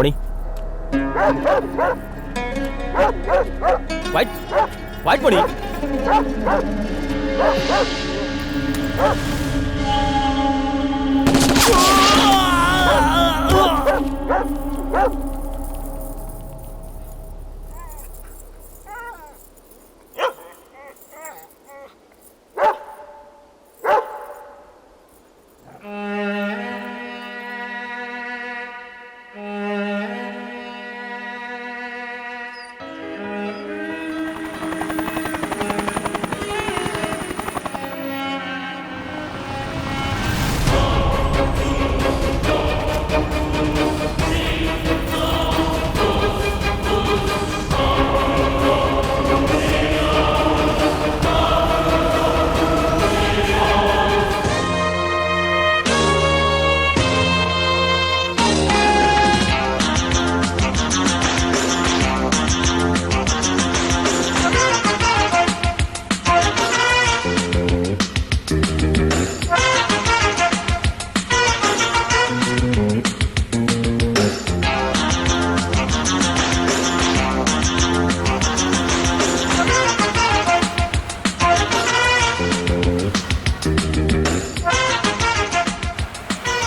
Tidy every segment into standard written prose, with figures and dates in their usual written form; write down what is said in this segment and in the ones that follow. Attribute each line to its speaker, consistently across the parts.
Speaker 1: मणि, white white मणि।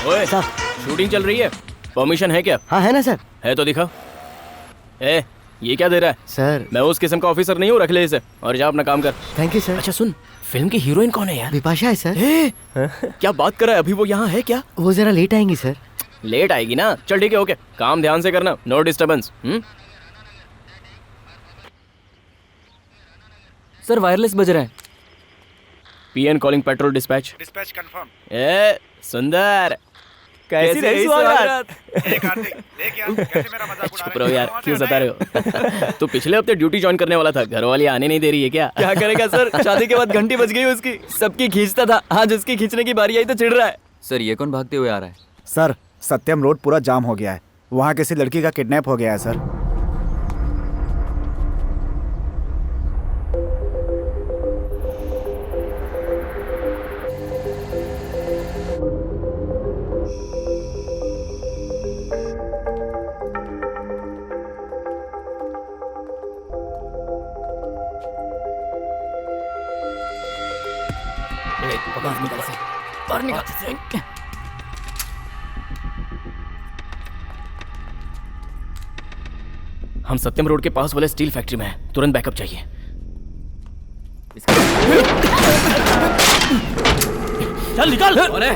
Speaker 1: ओए, shooting चल रही है, परमिशन है क्या?
Speaker 2: हाँ है ना सर।
Speaker 1: है तो दिखा। ए, ये क्या दे रहा है?
Speaker 2: सर
Speaker 1: मैं उस किस्म का ऑफिसर नहीं हूँ, रख ले इसे और जा अपना काम कर।
Speaker 2: Thank you sir.
Speaker 1: अच्छा सुन, फिल्म की हीरोइन कौन है यार?
Speaker 2: बिपाशा है सर।
Speaker 1: क्या बात कर रहा है, अभी वो यहाँ है क्या?
Speaker 2: वो जरा लेट आएंगी सर।
Speaker 1: लेट आएगी ना, चल ठीक है, ओके, काम ध्यान से करना, नो डिस्टर्बेंस।
Speaker 3: सर वायरलेस बज रहा है।
Speaker 1: PN calling patrol dispatch.
Speaker 4: Dispatch confirm.
Speaker 1: ए सुंदर, कैसी रही स्वागत?
Speaker 4: कार्तिक, देख यार कैसे मेरा मजाक उड़ा
Speaker 1: चुप रहो यार, क्यों सता रहे हो? तो पिछले हफ्ते ड्यूटी ज्वाइन करने वाला था, घर वाली आने नहीं दे रही है क्या?
Speaker 3: क्या करेगा सर, शादी के बाद घंटी बज गई उसकी, सबकी खींचता था, आज उसकी खींचने की बारी आई तो चिढ़ रहा है। सर ये कौन भागते हुए आ रहा है?
Speaker 4: सर सत्यम रोड पूरा जाम हो गया है, वहाँ किसी लड़की का किडनैप हो गया है सर।
Speaker 1: हम सत्यम रोड के पास वाले स्टील फैक्ट्री में हैं, तुरंत बैकअप चाहिए। चल निकल। अरे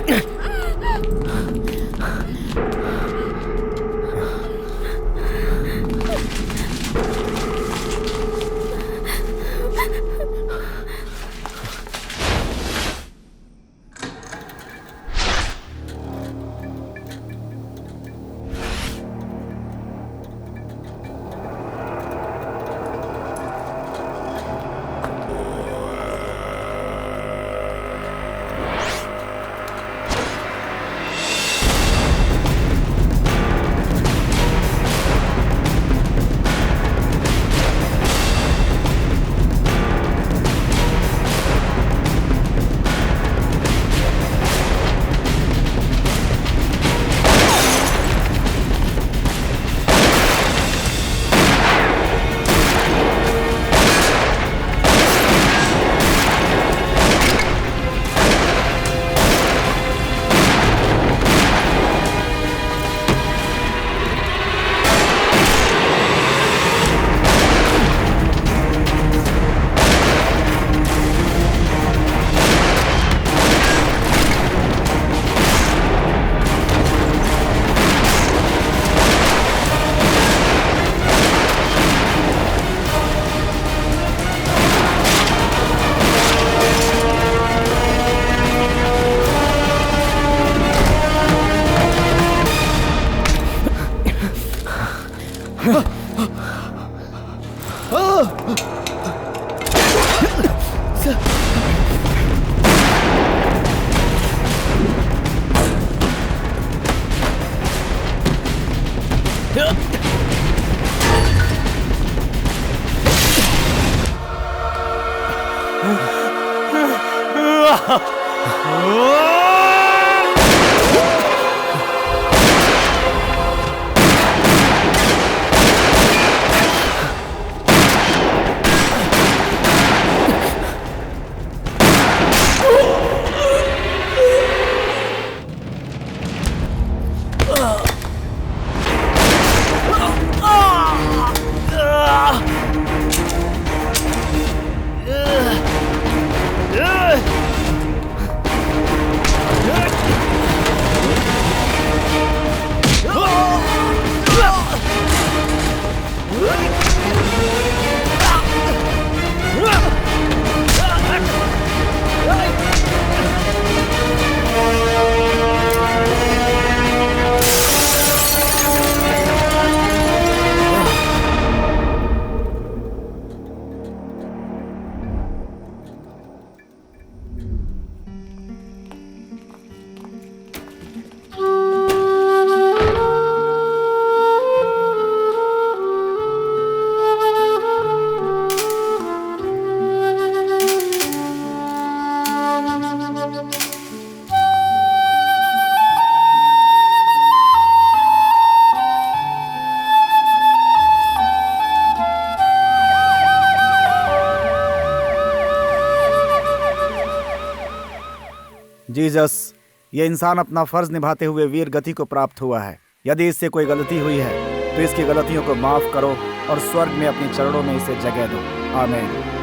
Speaker 4: जीसस, ये इंसान अपना फर्ज निभाते हुए वीर गति को प्राप्त हुआ है। यदि इससे कोई गलती हुई है तो इसकी गलतियों को माफ करो और स्वर्ग में अपने चरणों में इसे जगह दो। आमीन।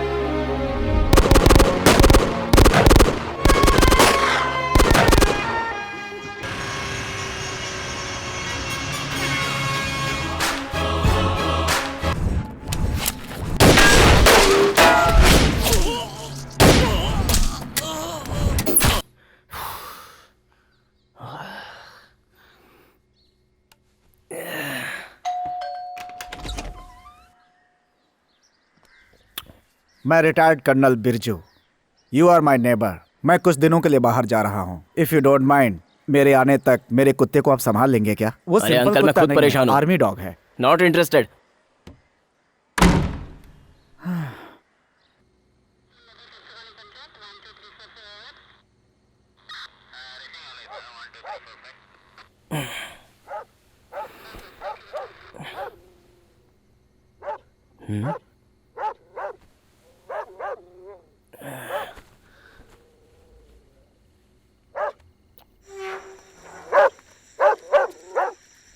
Speaker 4: मैं retired colonel Birju. You are my neighbour. मैं कुछ दिनों के लिए बाहर जा रहा हूँ। इफ़ यू डोंट माइंड, मेरे आने तक मेरे कुत्ते को आप संभाल लेंगे क्या? वो
Speaker 1: अरे
Speaker 4: सिंपल
Speaker 1: अंकल, मैं
Speaker 4: कुत्ता
Speaker 1: खुद
Speaker 4: नहीं है,
Speaker 1: परेशान हूँ।
Speaker 4: आर्मी डॉग है।
Speaker 1: Not interested.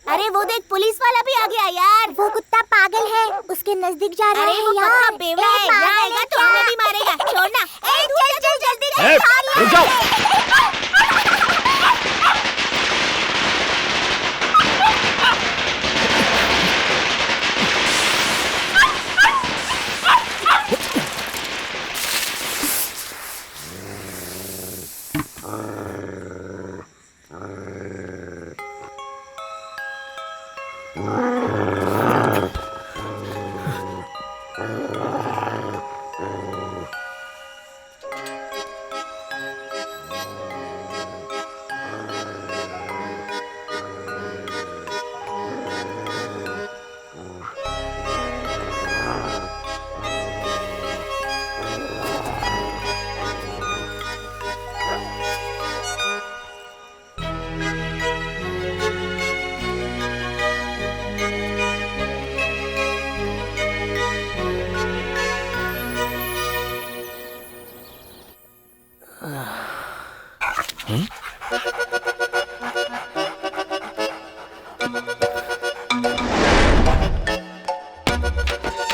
Speaker 5: अरे वो देख, पुलिस वाला भी आ गया यार। वो कुत्ता पागल है, उसके नजदीक जा रहा है। वो कुत्ता बेवड़ा है, यहाँ आएगा तो हमें भी मारेगा। छोड़ना। चल चल जल्दी से।
Speaker 1: रुक जाओ।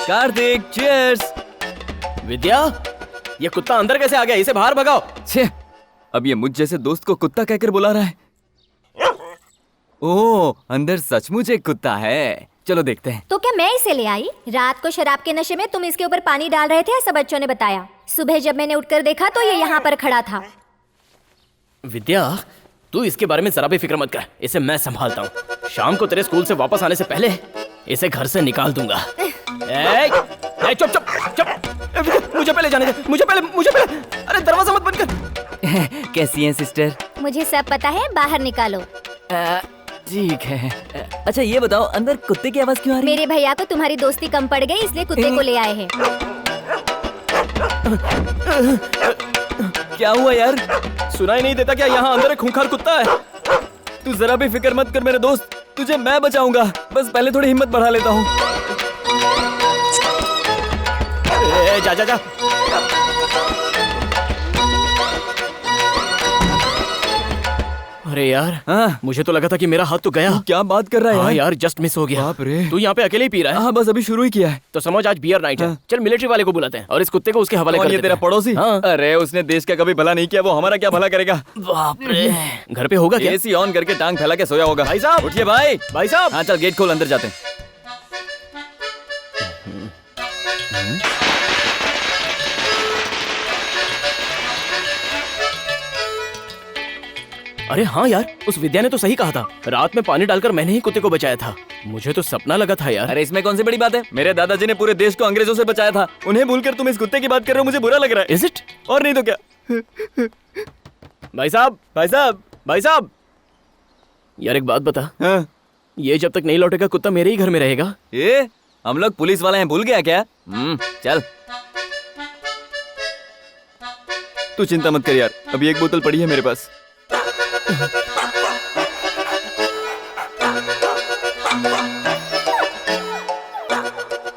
Speaker 3: कार्तिक, चीयर्स।
Speaker 1: विद्या, ये कुत्ता अंदर कैसे आ गया? इसे बाहर भगाओ।
Speaker 3: छे, अब ये मुझ जैसे दोस्त को कुत्ता कहकर बुला रहा है। ओह, अंदर सचमुच एक कुत्ता है। चलो देखते हैं।
Speaker 5: तो क्या मैं इसे ले आई? रात को शराब के नशे में तुम इसके ऊपर पानी डाल रहे थे, ऐसा बच्चों ने बताया। सुबह जब मैंने उठकर देखा तो ये यहाँ पर खड़ा था।
Speaker 1: विद्या, तू इसके बारे में जरा भी फिक्र मत कर, इसे मैं संभालता हूँ। शाम को तेरे स्कूल से वापस आने से पहले इसे घर से निकाल दूंगा। चुप चुप चुप, मुझे पहले जाने दे, मुझे पहले, अरे दरवाजा मत बंद कर।
Speaker 3: कैसी हैं सिस्टर?
Speaker 5: मुझे सब पता है, बाहर निकालो।
Speaker 3: ठीक है। अच्छा ये बताओ, अंदर कुत्ते की आवाज क्यों आ रही है?
Speaker 5: मेरे भैया को तुम्हारी दोस्ती कम पड़ गई, इसलिए कुत्ते को ले आए हैं।
Speaker 3: क्या हुआ यार?
Speaker 1: सुनाई नहीं देता क्या? यहाँ अंदर एक खूंखार कुत्ता है।
Speaker 3: तू जरा भी फिक्र मत कर मेरे दोस्त, तुझे मैं बचाऊंगा। बस पहले थोड़ी हिम्मत बढ़ा लेता हूँ।
Speaker 1: जा जा जा। अरे यार,
Speaker 3: हाँ,
Speaker 1: मुझे तो लगा था कि मेरा हाथ तो गया।
Speaker 3: तू क्या बात कर रहा है
Speaker 1: हाँ
Speaker 3: यार?
Speaker 1: यार, जस्ट मिस हो गया।
Speaker 3: बाप रे।
Speaker 1: तू यहाँ पे अकेले ही पी रहा है?
Speaker 3: हाँ बस अभी शुरू ही किया है।
Speaker 1: तो समझ आज बियर नाइट है।
Speaker 3: हाँ।
Speaker 1: चल मिलिट्री वाले को बुलाते हैं और इस कुत्ते को उसके हवाले
Speaker 3: और
Speaker 1: कर
Speaker 3: ये
Speaker 1: देते
Speaker 3: तेरा
Speaker 1: हैं।
Speaker 3: पड़ोसी?
Speaker 1: हाँ।
Speaker 3: अरे उसने देश का कभी भला नहीं किया, वो हमारा क्या भला करेगा?
Speaker 1: बाप रे, घर पे होगा क्या?
Speaker 3: एसी ऑन करके टांग फैला के सोया होगा।
Speaker 1: भाई साहब!
Speaker 3: उठिए भाई।
Speaker 1: भाई साहब!
Speaker 3: हाँ चल गेट खोल, अंदर जाते हैं।
Speaker 1: अरे हाँ यार, उस विद्या ने तो सही कहा था। रात में पानी डालकर मैंने ही कुत्ते को बचाया था। मुझे तो सपना लगा था यार।
Speaker 3: अरे इसमें कौन सी बड़ी बात है? मेरे दादाजी ने पूरे देश को अंग्रेजों से बचाया था। उन्हें भूलकर तुम इस कुत्ते की बात कर रहे हो, मुझे बुरा लग रहा है।
Speaker 1: Is it?
Speaker 3: और नहीं तो क्या।
Speaker 1: भाई साहब, भाई साहब, भाई साहब, यार एक बात बता,
Speaker 3: हाँ।
Speaker 1: ये जब तक नहीं लौटेगा कुत्ता मेरे ही घर में रहेगा?
Speaker 3: ये हम लोग पुलिस वाले हैं, भूल गया क्या? चल तू चिंता मत कर यार, अभी एक बोतल पड़ी है मेरे पास।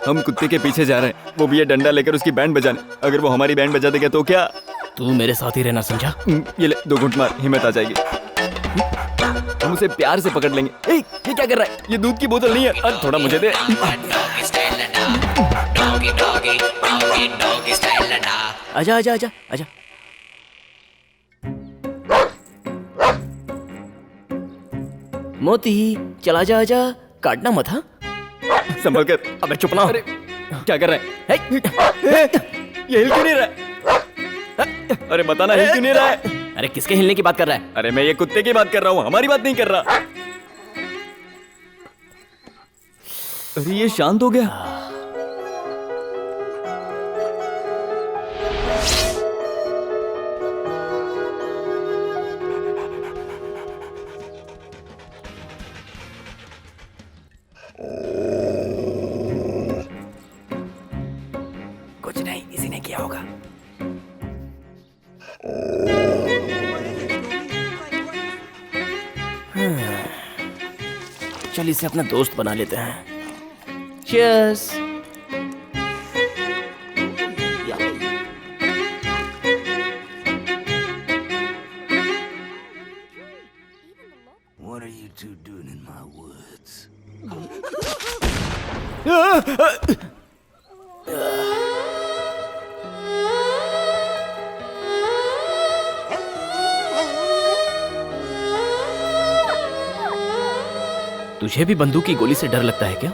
Speaker 3: हम कुत्ते के पीछे जा रहे हैं, वो भी ये डंडा लेकर उसकी बैंड बजाने। अगर वो हमारी बैंड बजा देगा तो क्या?
Speaker 1: तू मेरे साथ ही रहना, समझा?
Speaker 3: ये ले 2 घूंट मार, हिम्मत आ जाएगी। हम उसे प्यार से पकड़ लेंगे। ए, ये क्या कर रहा है? ये दूध की बोतल नहीं है। अरे थोड़ा मुझे दे।
Speaker 1: आजा आजा आजा आजा। मोती चला जा, आजा, काटना मत। हाँ
Speaker 3: संभल कर।
Speaker 1: अबे चुप ना।
Speaker 3: अरे क्या कर रहा है? ये हिल क्यों नहीं रहा है? अरे बताना, हिल क्यों नहीं रहा है?
Speaker 1: अरे किसके हिलने की बात कर रहा है?
Speaker 3: अरे मैं ये कुत्ते की बात कर रहा हूँ, हमारी बात नहीं कर रहा। अरे ये शांत हो गया। कुछ नहीं, इसी ने किया होगा।
Speaker 1: चल इसे अपना दोस्त बना लेते हैं। Cheers.
Speaker 6: What are you two doing in my woods?
Speaker 1: तुझे भी बंदूक की गोली से डर लगता है क्या?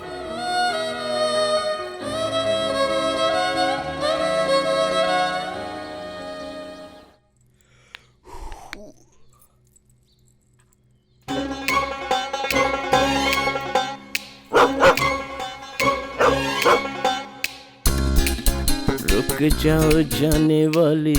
Speaker 1: रुक जाओ जाने वाली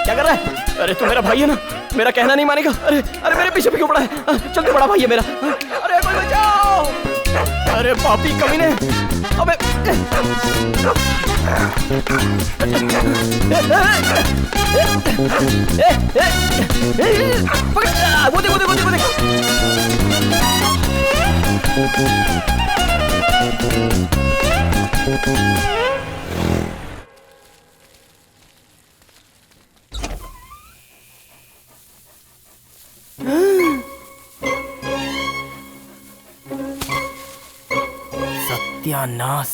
Speaker 1: क्या कर रहा है? अरे तू मेरा भाई है ना, मेरा कहना नहीं मानेगा। अरे अरे मेरे पीछे क्यों पड़ा है? चल तू बड़ा भाई है मेरा। अरे कोई बचाओ! अरे पापी कमीने! अबे वो देख वो देख वो देख वो देख। सत्यानाश।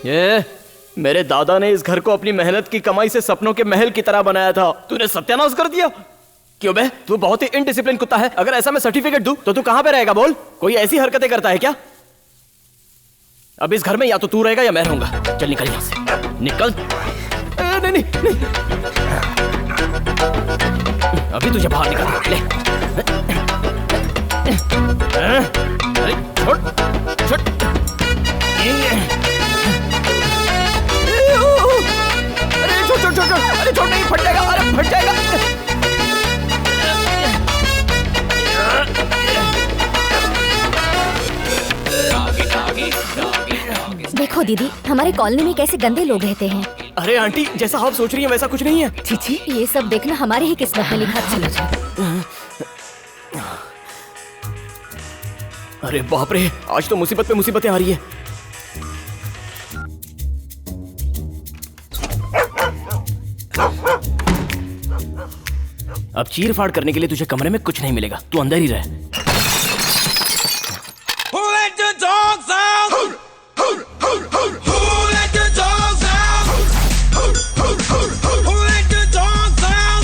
Speaker 1: ये मेरे दादा ने इस घर को अपनी मेहनत की कमाई से सपनों के महल की तरह बनाया था, तूने सत्यानाश कर दिया। क्यों बे, तू बहुत ही इनडिसिप्लिन कुत्ता है। अगर ऐसा मैं सर्टिफिकेट दूं तो तू कहां पे रहेगा बोल? कोई ऐसी हरकतें करता है क्या? अब इस घर में या तो तू रहेगा या मैं रहूंगा। चल निकल यहां से, निकल। नहीं नहीं नहीं, अभी तुझे बाहर निकल। ले अरे छोड़ छोड़, अरे छोड़ छोड़ छोड़, अरे छोड़, नहीं फट जाएगा, अरे फट जाएगा।
Speaker 5: देखो दीदी, हमारे कॉलोनी में कैसे गंदे लोग रहते हैं।
Speaker 1: अरे आंटी, जैसा आप सोच रही हैं वैसा कुछ नहीं है।
Speaker 5: चीची, ये सब देखना हमारे ही किस्मत में लिखा। चलो चलो।
Speaker 1: अरे बाप रे, आज तो मुसीबत पे मुसीबतें आ रही है। अब चीर फाड़ करने के लिए तुझे कमरे में कुछ नहीं मिलेगा, तू अंदर ही रह।
Speaker 7: Who let the dogs out? Who let the dogs out? Who let the dogs out?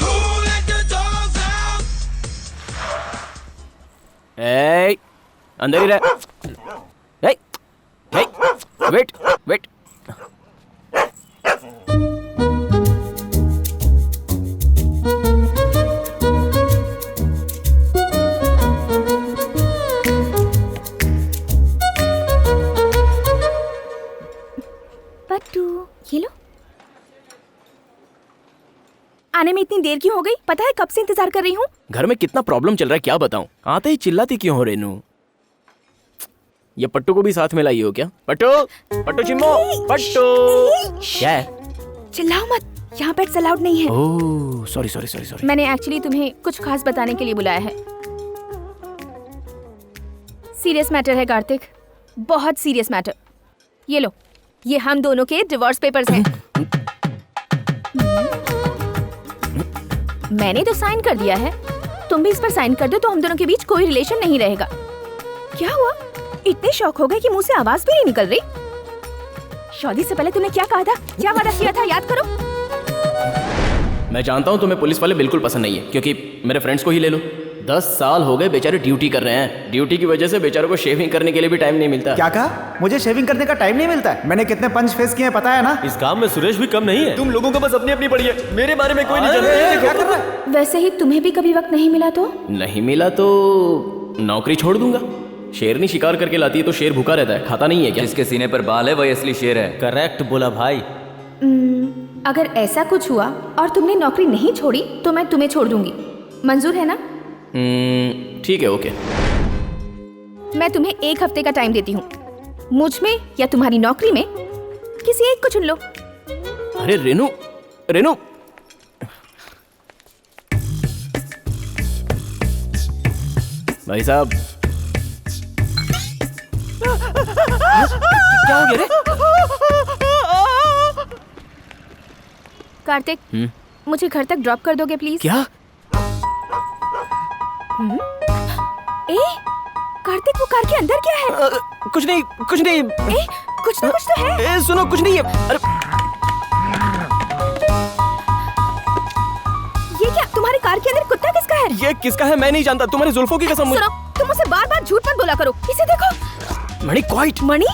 Speaker 7: Who let the dogs out?
Speaker 1: ए, अंदर ही रह। ए, ए, वेट वेट।
Speaker 8: पट्टू, ये लो। आने में इतनी देर क्यों हो गई? पता है कब से इंतजार कर रही हूँ।
Speaker 1: घर में कितना प्रॉब्लम चल रहा है क्या बताऊं। आते ही चिल्लाती क्यों हो रेनू? ये पट्टू को भी साथ में लाई हो क्या? पट्टू, पट्टू चिम्मो, पट्टू। क्या है?
Speaker 8: चिल्लाओ मत, यहाँ पेट्स अलाउड नहीं है।
Speaker 1: ओह, सॉरी सॉरी सॉरी सॉरी।
Speaker 8: मैंने एक्चुअली तुम्हें कुछ खास बताने के लिए बुलाया है। सीरियस मैटर है कार्तिक, बहुत सीरियस मैटर। ये लो, ये हम दोनों के डिवोर्स पेपर्स हैं। मैंने तो साइन कर दिया है, तुम भी इस पर साइन कर दो तो हम दोनों के बीच कोई रिलेशन नहीं रहेगा। क्या हुआ? इतने शौक हो गए कि मुंह से आवाज भी नहीं निकल रही। शादी से पहले तूने क्या कहा था, क्या वादा किया था, याद करो।
Speaker 1: मैं जानता हूँ तुम्हें पुलिस वाले बिल्कुल पसंद नहीं है, क्योंकि मेरे फ्रेंड्स को ही ले लो। 10 साल हो गए बेचारे ड्यूटी कर रहे हैं। ड्यूटी की वजह से बेचारों को शेविंग करने के लिए भी टाइम नहीं मिलता।
Speaker 4: क्या कहा? मुझे शेविंग करने का टाइम नहीं मिलता है? मैंने कितने पंच फेस किए हैं पता है ना?
Speaker 3: इस काम में सुरेश भी कम नहीं है।
Speaker 1: तुम लोगों को बस अपनी अपनी पड़ी है, मेरे बारे में कोई नहीं जानता।
Speaker 4: क्या कर रहा है?
Speaker 8: वैसे ही तुम्हें भी कभी वक्त नहीं मिला तो?
Speaker 1: नहीं मिला तो नौकरी छोड़ दूंगा। शेरनी शिकार करके लाती है तो शेर भूखा रहता है, खाता नहीं है क्या?
Speaker 3: जिसके सीने पर बाल है वही असली शेर है। करेक्ट बोला भाई।
Speaker 8: अगर ऐसा कुछ हुआ और तुमने नौकरी नहीं छोड़ी तो मैं तुम्हें छोड़ दूंगी। मंजूर है ना?
Speaker 1: ठीक है, ओके।
Speaker 8: मैं तुम्हें 1 हफ्ते का टाइम देती हूँ। मुझ में या तुम्हारी नौकरी में किसी एक को चुन लो।
Speaker 1: अरे रेनू, रेनू, भाई साहब, क्या हो गया रे?
Speaker 8: कार्तिक, मुझे घर तक ड्रॉप कर दोगे प्लीज?
Speaker 1: क्या?
Speaker 8: ए, कार्तिक, वो कार के अंदर क्या है?
Speaker 1: कुछ नहीं, कुछ नहीं।
Speaker 8: ए, कुछ ना कुछ तो है।
Speaker 1: ए, सुनो, कुछ नहीं है। अरे
Speaker 8: ये क्या? तुम्हारी कार के अंदर कुत्ता किसका है?
Speaker 1: ये किसका है मैं नहीं जानता। तुम्हारी जुल्फों की कसम।
Speaker 8: सुनो, तुम उसे बार बार झूठ मत बोला करो। इसे देखो।
Speaker 1: मणि, क्वाइट।
Speaker 8: मणि?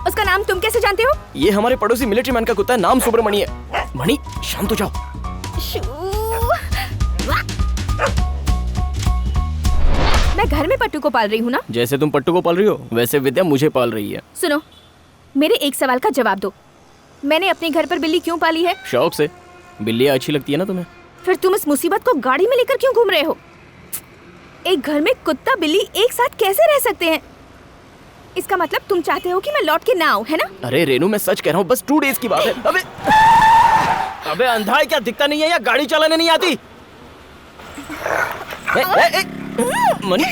Speaker 8: उसका नाम तुम कैसे जानते हो?
Speaker 1: ये हमारे पड़ोसी मिलिट्री मैन का कुत्ता है, नाम सुब्रमणि है। मणि, शांत हो जाओ।
Speaker 8: मैं घर में पट्टू को पाल रही हूँ ना?
Speaker 1: जैसे तुम पट्टू को पाल रही हो वैसे विद्या मुझे पाल रही है।
Speaker 8: सुनो, मेरे एक सवाल का जवाब दो। मैंने अपने घर पर बिल्ली क्यों पाली है?
Speaker 1: शौक से। बिल्लियाँ अच्छी लगती है ना तुम्हें?
Speaker 8: फिर तुम इस मुसीबत को गाड़ी में लेकर क्यों घूम रहे हो? एक घर में कुत्ता बिल्ली एक साथ कैसे रह सकते हैं? इसका मतलब तुम चाहते हो कि मैं लौट के ना आऊं, है ना?
Speaker 1: अरे रेनू, मैं सच कह रहा हूँ, बस 2 डेज की बात है। अबे अबे अंधा है क्या? दिखता नहीं है या गाड़ी चलाने नहीं आती? मणि,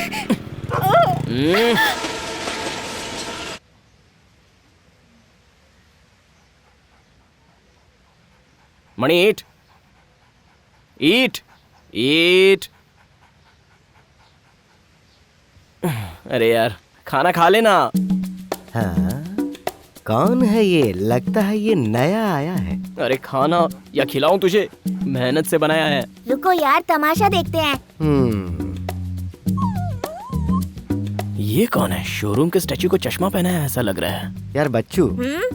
Speaker 1: मणि, ईट ईट ईट। अरे यार, खाना खा लेना।
Speaker 2: हाँ, कौन है ये? लगता है ये नया आया है।
Speaker 1: अरे खाना या खिलाऊं तुझे? मेहनत से बनाया है।
Speaker 5: रुको यार, तमाशा देखते हैं।
Speaker 1: ये कौन है? शोरूम के स्टैचू को चश्मा पहना है ऐसा लग रहा है।
Speaker 2: यार बच्चू,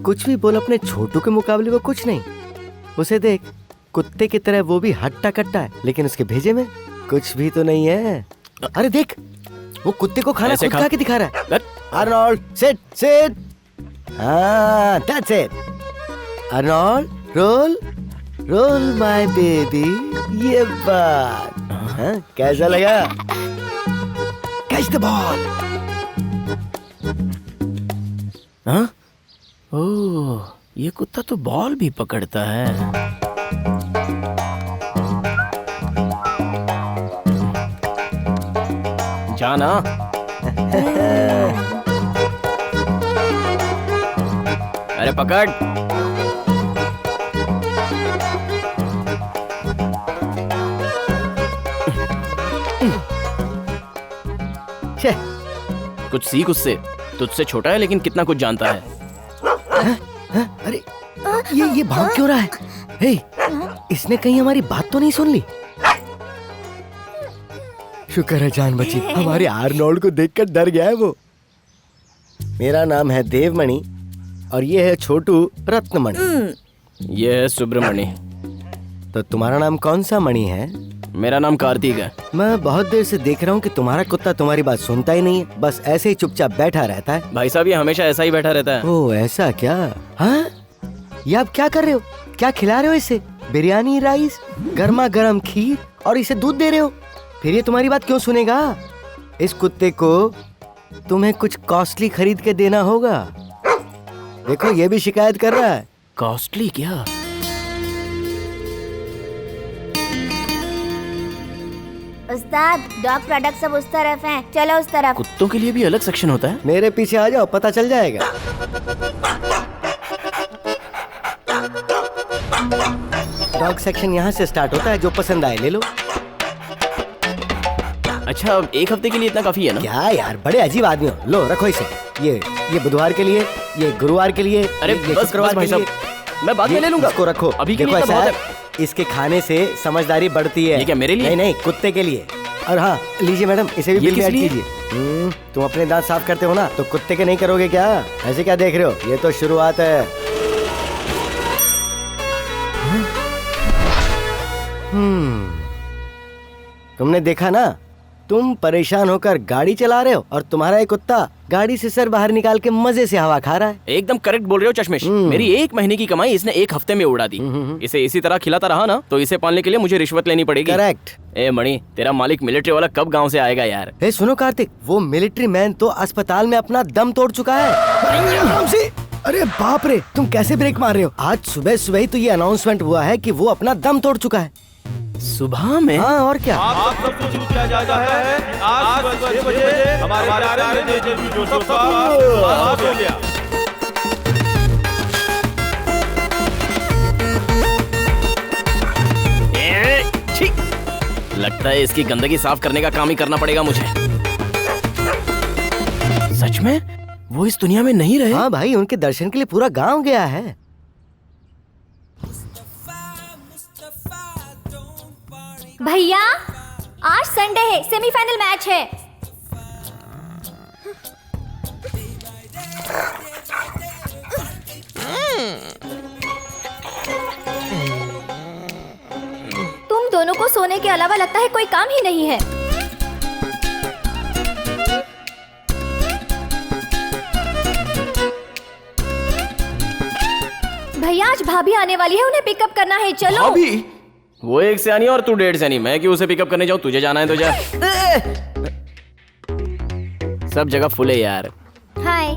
Speaker 2: कुछ भी बोल, अपने छोटू के मुकाबले वो कुछ नहीं। उसे देख, कुत्ते की तरह वो भी हट्टा कट्टा है, लेकिन उसके भेजे में कुछ भी तो नहीं है। अरे देख, वो कुत्ते को खाना खुद खा के दिखा रहा है। Arnold, sit sit. हाँ, that's it. Arnold, roll roll my baby. ये बात, हाँ, कैसा लगा? Catch the ball.
Speaker 1: हाँ? ओह, ये कुत्ता तो बॉल भी पकड़ता है। जाना। अरे पकड़।
Speaker 2: छे,
Speaker 1: कुछ सीख उससे। तुझसे छोटा है लेकिन कितना कुछ जानता है।
Speaker 2: अरे ये भाग क्यों रहा है? हे, इसने कहीं हमारी बात तो नहीं सुन ली? शुक्र है जान बची। हमारे आर्नोल्ड को देखकर डर गया है वो। मेरा नाम है देवमणि और ये है छोटू रत्नमणि।
Speaker 1: ये है सुब्रमणि।
Speaker 2: तो तुम्हारा नाम कौन सा मणि है?
Speaker 1: मेरा नाम कार्तिक है।
Speaker 2: मैं बहुत देर से देख रहा हूँ कि तुम्हारा कुत्ता तुम्हारी बात सुनता ही नहीं है, बस ऐसे ही चुपचाप बैठा रहता है।
Speaker 1: भाई साहब, ये हमेशा ऐसा ही बैठा रहता है।
Speaker 2: ओह, ऐसा क्या? हाँ, ये आप क्या कर रहे हो? क्या खिला रहे हो इसे? बिरयानी राइस, गर्मा गर्म खीर और इसे दूध दे रहे हो? फिर ये तुम्हारी बात क्यों सुनेगा? इस कुत्ते को तुम्हें कुछ कॉस्टली खरीद के देना होगा। देखो, ये भी शिकायत कर रहा है।
Speaker 1: कॉस्टली क्या?
Speaker 5: उस्ताद, डॉग प्रोडक्ट सब उस तरफ हैं। चलो उस तरफ।
Speaker 1: कुत्तों के लिए भी अलग सेक्शन होता है?
Speaker 2: मेरे पीछे आ जाओ, पता चल जाएगा। डॉग सेक्शन यहाँ से स्टार्ट होता है, जो पसंद आए ले लो।
Speaker 1: अच्छा, अब एक हफ्ते के लिए इतना काफी है ना?
Speaker 2: क्या यार, बड़े अजीब आदमी हो। लो रखो इसे। ये बुधवार के लिए, ये गुरुवार के लिए,
Speaker 1: अरे
Speaker 2: ये
Speaker 1: बस
Speaker 2: शुक्रवार
Speaker 1: भाई
Speaker 2: के लिए।
Speaker 1: साहब, मैं बाद में ले लूंगा।
Speaker 2: इसको रखो।
Speaker 1: अभी के
Speaker 2: देखो,
Speaker 1: लिए तो
Speaker 2: ऐसा
Speaker 1: बहुत
Speaker 2: है, इसके खाने से समझदारी बढ़ती है।
Speaker 1: ये क्या मेरे लिए?
Speaker 2: नहीं नहीं, कुत्ते के लिए। और हाँ, लीजिए मैडम, इसे भी
Speaker 1: ये
Speaker 2: बिल में
Speaker 1: किस
Speaker 2: ऐड
Speaker 1: लिए?
Speaker 2: कीजिए। तुम अपने दांत साफ करते हो ना, तो कुत्ते के नहीं करोगे क्या? ऐसे क्या देख रहे हो? ये तो शुरुआत है। तुमने देखा ना, तुम परेशान होकर गाड़ी चला रहे हो और तुम्हारा एक कुत्ता गाड़ी से सर बाहर निकाल के मजे से हवा खा रहा है।
Speaker 1: एकदम करेक्ट बोल रहे हो चश्मेश। मेरी एक महीने की कमाई इसने एक हफ्ते में उड़ा दी। इसे इसी तरह खिलाता रहा ना, तो इसे पालने के लिए मुझे रिश्वत लेनी पड़ेगी।
Speaker 2: करेक्ट।
Speaker 1: ए मणि, तेरा मालिक मिलिट्री वाला कब गांव से आएगा यार?
Speaker 2: ए सुनो कार्तिक, वो मिलिट्री मैन तो अस्पताल में अपना दम तोड़ चुका है। अरे बाप रे, तुम कैसे ब्रेक मार रहे हो? आज सुबह सुबह ही तो ये अनाउंसमेंट हुआ है कि वो अपना दम तोड़ चुका है।
Speaker 1: सुबह में?
Speaker 2: हाँ, और क्या?
Speaker 7: आप सबको सूचना जाता है आज सुबह 6 बजे हमारे प्यारे नेताजी जोसेफ साहब हो गया।
Speaker 1: छी! लगता है इसकी गंदगी साफ करने का काम ही करना पड़ेगा मुझे। सच में वो इस दुनिया में नहीं रहे?
Speaker 2: हाँ भाई, उनके दर्शन के लिए पूरा गांव गया है।
Speaker 5: भैया, आज संडे है, सेमीफाइनल मैच है। तुम दोनों को सोने के अलावा लगता है कोई काम ही नहीं है। भैया, आज भाभी आने वाली है, उन्हें पिकअप करना है। चलो।
Speaker 1: भाभी? वो एक से आनी और तू 1.5 से आनी। मैं क्यों उसे पिकअप करने जाऊँ? तुझे जाना है तो जा। सब जगह फुल है यार।
Speaker 5: हाय।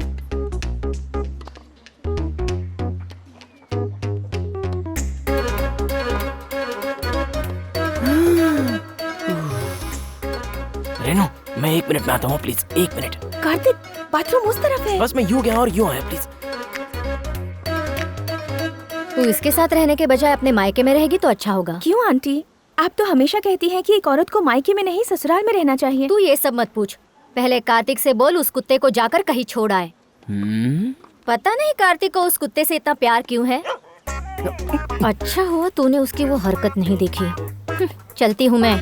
Speaker 1: रेनू, मैं 1 मिनट में आता हूँ प्लीज। 1 मिनट।
Speaker 8: कार्तिक, बाथरूम उस तरफ है।
Speaker 1: बस मैं यूं गया और यूं आया, प्लीज।
Speaker 5: तू इसके साथ रहने के बजाय अपने मायके में रहेगी तो अच्छा होगा।
Speaker 8: क्यों आंटी? आप तो हमेशा कहती हैं कि एक औरत को मायके में नहीं ससुराल में रहना चाहिए।
Speaker 5: तू ये सब मत पूछ। पहले कार्तिक से बोल उस कुत्ते को जाकर कहीं छोड़ आए। पता नहीं कार्तिक को उस कुत्ते से इतना प्यार क्यों है। अच्छा हुआ तूने उसकी वो हरकत नहीं देखी। चलती हूँ मैं।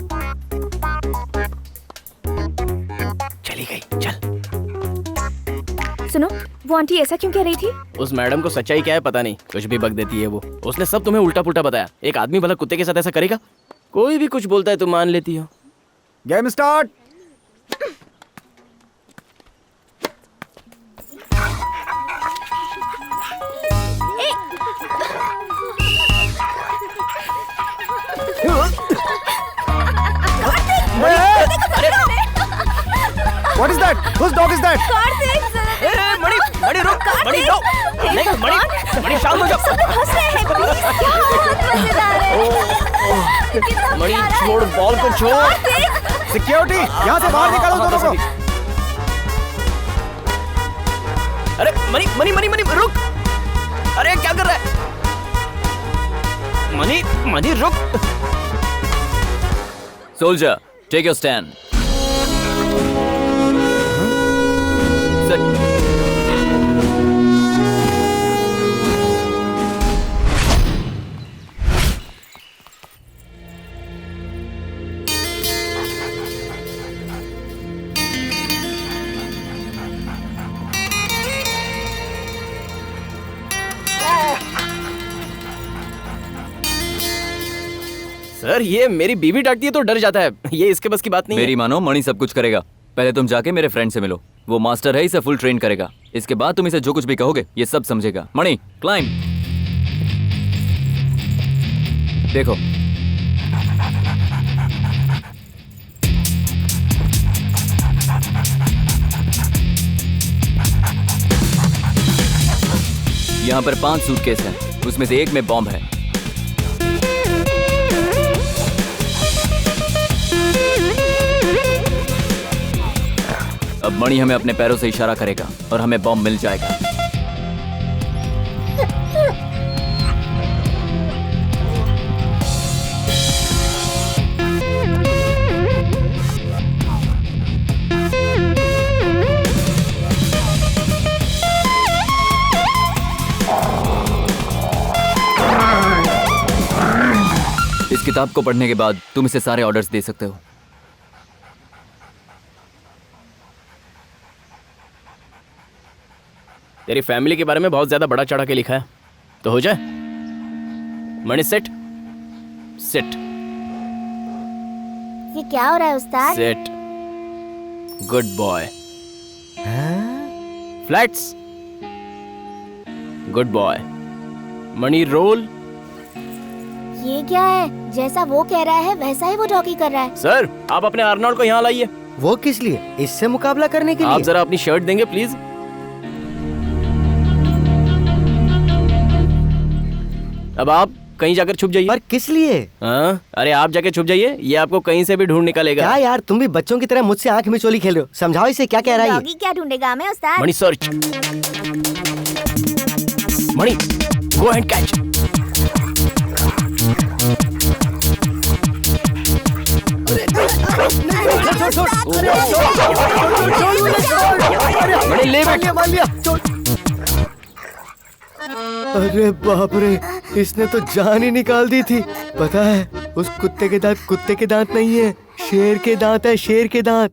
Speaker 1: चली गई, चल।
Speaker 8: सुनो, वो आंटी ऐसा क्यों कह रही थी?
Speaker 1: उस मैडम को सच्चाई क्या है पता नहीं, कुछ भी बक देती है वो। उसने सब तुम्हें उल्टा पुल्टा बताया। एक आदमी भला कुत्ते के साथ ऐसा करेगा? कोई भी कुछ बोलता है तुम मान लेती हो।
Speaker 4: Game start. What is that? Whose dog is that?
Speaker 1: मणि, मणि रुक, मणि नो, नहीं मणि, मणि शांत हो जाओ।
Speaker 5: हंस रहे हैं प्लीज। क्या बहुत मजेदार है।
Speaker 1: मणि छोड़, बॉल को छोड़।
Speaker 4: सिक्योरिटी, यहाँ से बाहर निकालो दोनों को।
Speaker 1: अरे मणि, मणि, मणि, मणि रुक। अरे क्या कर रहा है? मणि, मणि रुक।
Speaker 3: Soldier, take your stand. Sit.
Speaker 1: Sir ये मेरी बीवी डांटती है तो डर जाता है, ये इसके बस की बात नहीं
Speaker 3: मेरी मानो, मणि सब कुछ करेगा। पहले तुम जाके मेरे फ्रेंड से मिलो, वो मास्टर है, इसे फुल ट्रेन करेगा। इसके बाद तुम इसे जो कुछ भी कहोगे ये सब समझेगा। मणि क्लाइंब। देखो यहाँ पर 5 सूटकेस हैं, उसमें से एक में बॉम्ब है। अब मणि हमें अपने पैरों से इशारा करेगा और हमें बॉम्ब मिल जाएगा। इस किताब को पढ़ने के बाद तुम इसे सारे ऑर्डर्स दे सकते हो।
Speaker 1: तेरी फैमिली के बारे में बहुत ज्यादा बड़ा चढ़ा के लिखा है, तो हो जाए। मणि सेट, सेट,
Speaker 5: ये क्या हो रहा है उस्ताद?
Speaker 1: Set. Good boy. Flats. Good boy. Mani roll.
Speaker 5: ये क्या है? जैसा वो कह रहा है वैसा ही वो जॉकी कर रहा है।
Speaker 1: सर आप अपने आर्नोल्ड को यहाँ लाइए।
Speaker 2: वो किस लिए? इससे मुकाबला करने के
Speaker 1: आप
Speaker 2: लिए?
Speaker 1: जरा अपनी शर्ट देंगे प्लीज। अब आप कहीं जाकर छुप जाइए।
Speaker 2: पर किस लिए?
Speaker 1: हाँ? अरे आप जाके छुप जाइए, ये आपको कहीं से भी ढूंढ निकालेगा।
Speaker 2: क्या यार, तुम भी बच्चों की तरह मुझसे आंख मिचोली खेल रहे हो। समझाओ इसे, क्या कह रहा है ये?
Speaker 5: डॉगी क्या ढूंढेगा हमें उस्ताद?
Speaker 1: Mani search. Mani go and catch. Mani ले बैठ।
Speaker 2: अरे बाप रे, इसने तो जान ही निकाल दी थी। पता है उस कुत्ते के दांत कुत्ते के दांत नहीं है, शेर के दांत है, शेर के दांत।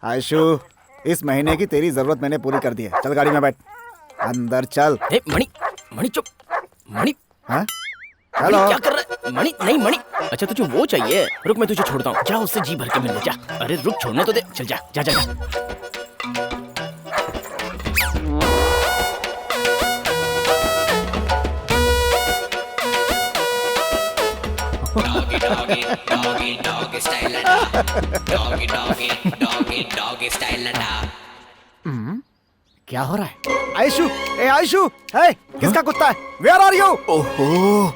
Speaker 4: आयशु, इस महीने की तेरी जरूरत मैंने पूरी कर दी है। चल गाड़ी में बैठ, अंदर चल।
Speaker 1: ए, मणि, मणि चुप। मणि,
Speaker 4: हाँ?
Speaker 1: मणि
Speaker 4: हेलो।
Speaker 1: क्या कर रहा है? मणि नहीं, मणि। अच्छा तुझे वो चाहिए, रुक मैं तुझे छोड़ता हूँ। जा उससे जी भर के मिलने जा। अरे रुक, छोड़ने तो दे। चल जा जा जा, जा।
Speaker 7: Doggy, doggy, doggy, doggy style da. Doggy, doggy, doggy, doggy style da.
Speaker 4: क्या हो रहा है? आयशु, ए आयशु, है किसका कुत्ता है? Where are you?
Speaker 1: ओहो,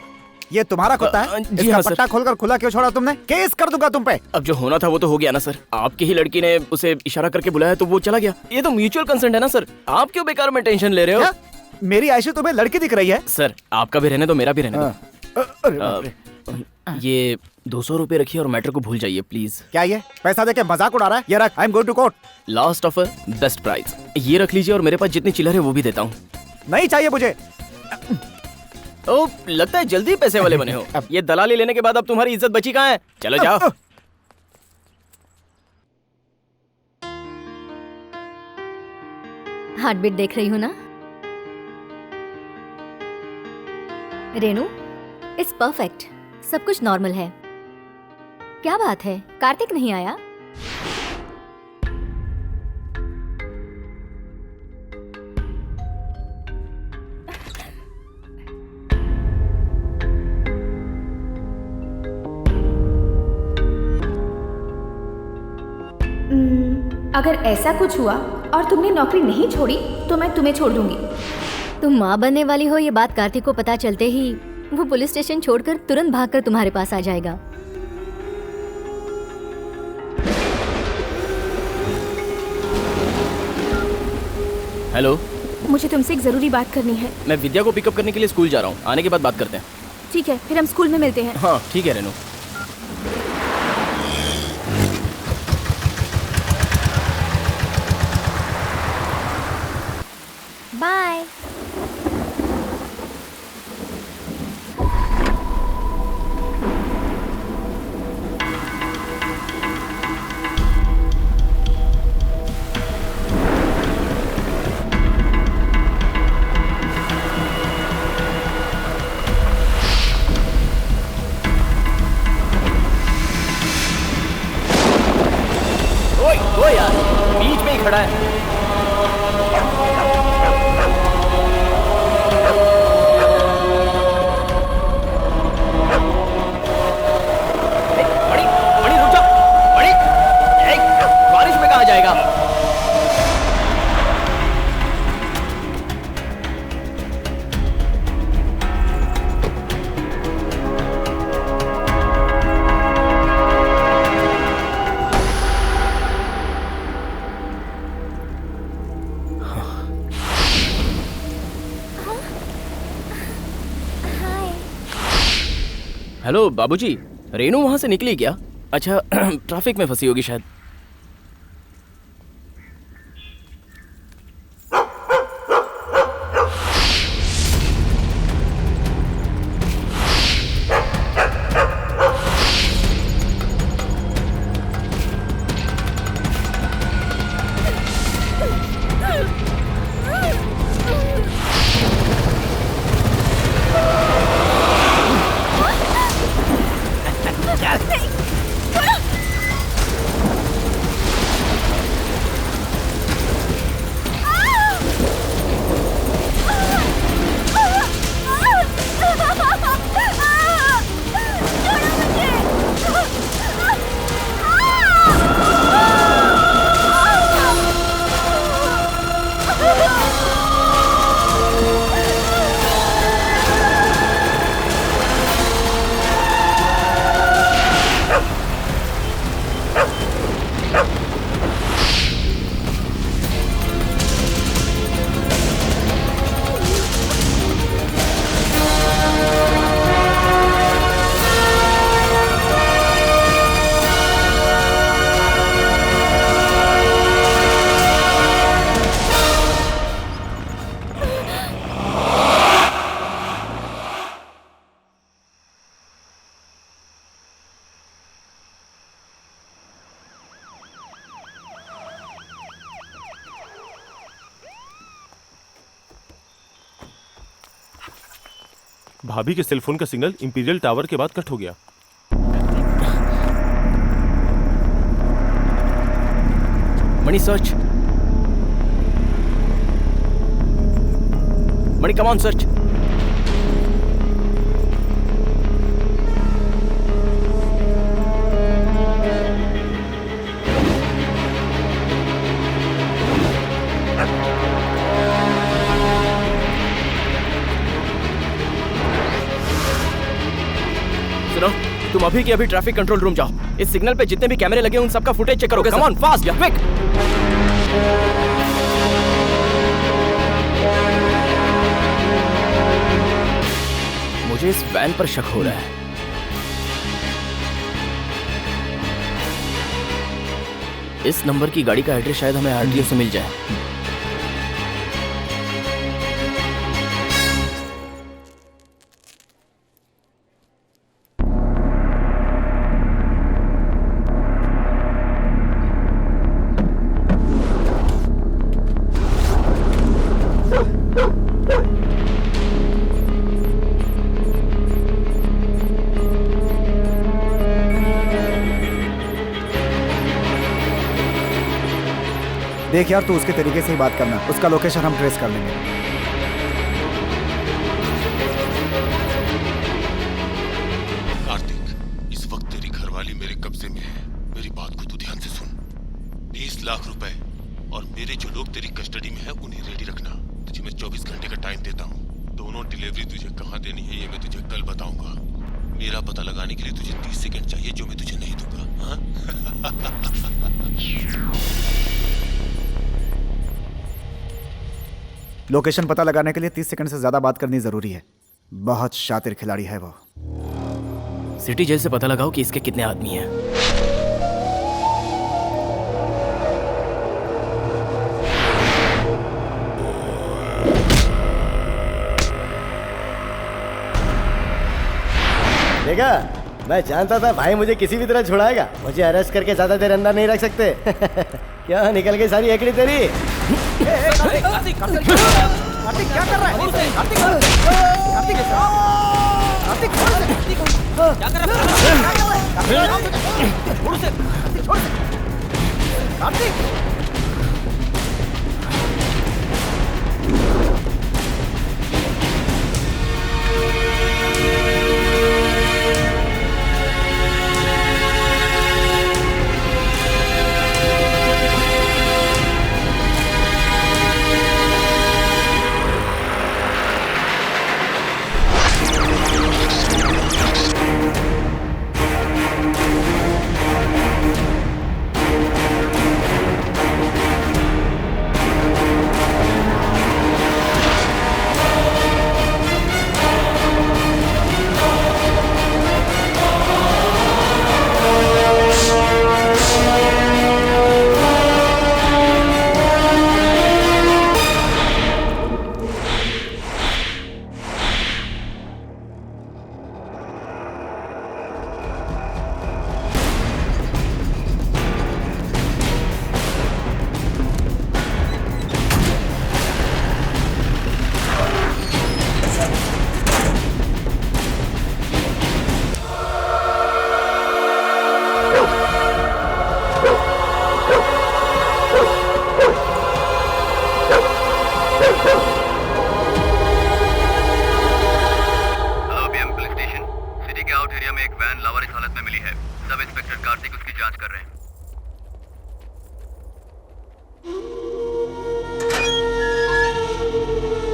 Speaker 4: ये तुम्हारा कुत्ता है?
Speaker 1: जी
Speaker 4: इसका
Speaker 1: हाँ, सर।
Speaker 4: पट्टा खोलकर खुला क्यों छोड़ा तुमने? केस कर दूंगा तुम पे।
Speaker 1: अब जो होना था वो तो हो गया ना सर। आपकी ही लड़की ने उसे इशारा करके बुलाया तो वो चला गया। ये तो म्यूचुअल कंसेंट है ना सर। आप क्यों बेकार में टेंशन ले रहे हो?
Speaker 4: क्या? मेरी आयशु तुम्हें लड़की दिख रही है?
Speaker 1: सर आपका भी रहने दो, मेरा भी रहने दो।
Speaker 4: अरे बाप रे।
Speaker 1: ये ₹200 रखिए और मैटर को भूल जाइए प्लीज।
Speaker 4: क्या ये पैसा देके मजाक उड़ा रहा है? ये रख, I am going to court.
Speaker 1: Last offer, best price. ये रख लीजिए और मेरे पास जितनी चिल्लर है वो भी देता हूँ।
Speaker 4: नहीं चाहिए मुझे।
Speaker 1: ओ, लगता है जल्दी पैसे वाले बने हो। ये दलाली लेने के बाद अब तुम्हारी इज्जत बची कहाँ है? चलो जाओ।
Speaker 9: हार्ट बीट देख रही हूँ ना रेनू? इट्स परफेक्ट, सब कुछ नॉर्मल है। क्या बात है, कार्तिक नहीं आया?
Speaker 8: अगर ऐसा कुछ हुआ और तुमने नौकरी नहीं छोड़ी तो मैं तुम्हें छोड़ दूंगी।
Speaker 9: तुम माँ बनने वाली हो ये बात कार्तिक को पता चलते ही वो पुलिस स्टेशन छोड़कर तुरंत भागकर तुम्हारे पास आ जाएगा।
Speaker 1: हेलो,
Speaker 8: मुझे तुमसे एक जरूरी बात करनी है।
Speaker 1: मैं विद्या को पिकअप करने के लिए स्कूल जा रहा हूँ। आने के बाद बात करते हैं।
Speaker 8: ठीक है, फिर हम स्कूल में मिलते हैं।
Speaker 1: हाँ ठीक है रेनू।
Speaker 5: बाय।
Speaker 1: ओए यार, बीच में ही खड़ा है। बड़ी रुक जा। बड़ी, बारिश में कहाँ जाएगा? हेलो बाबूजी, रेनू वहां से निकली क्या? अच्छा ट्रैफिक में फंसी होगी शायद।
Speaker 10: भाभी के सेलफोन का सिग्नल इंपीरियल टावर के बाद कट हो गया।
Speaker 1: Mani search. Mani come on search. सुनो, तुम अभी के अभी ट्रैफिक कंट्रोल रूम जाओ। इस सिग्नल पे जितने भी कैमरे लगे उन सबका फुटेज चेक करो। Come on fast, quick. मुझे इस वैन पर शक हो रहा है। इस नंबर की गाड़ी का एड्रेस शायद हमें आरटीओ से मिल जाए।
Speaker 4: देख यार, तू उसके तरीके से ही बात करना, उसका लोकेशन हम ट्रेस कर लेंगे।
Speaker 10: कार्तिक, इस वक्त तेरी घरवाली मेरे कब्जे में है। मेरी बात को तू ध्यान से सुन। 20 लाख रुपए और मेरे जो लोग तेरी कस्टडी में है उन्हें रेडी रखना। तुझे मैं 24 घंटे का टाइम देता हूँ। दोनों डिलीवरी तुझे कहाँ देनी है ये मैं तुझे कल बताऊंगा। मेरा पता लगाने के लिए तुझे 30 सेकंड चाहिए, जो मैं तुझे नहीं दूंगा। हाँ?
Speaker 4: लोकेशन पता लगाने के लिए 30 सेकंड से ज्यादा बात करनी जरूरी है। बहुत शातिर खिलाड़ी है वो।
Speaker 1: सिटी जेल से पता लगाओ कि इसके कितने आदमी हैं।
Speaker 2: देखा, मैं जानता था भाई मुझे किसी भी तरह छुड़ाएगा। मुझे अरेस्ट करके ज्यादा देर अंदर नहीं रख सकते। क्या निकल गई सारी एकड़ी तेरी?
Speaker 4: कार्तिक क्या कर रहा है? कार्तिक क्या कर रहा है?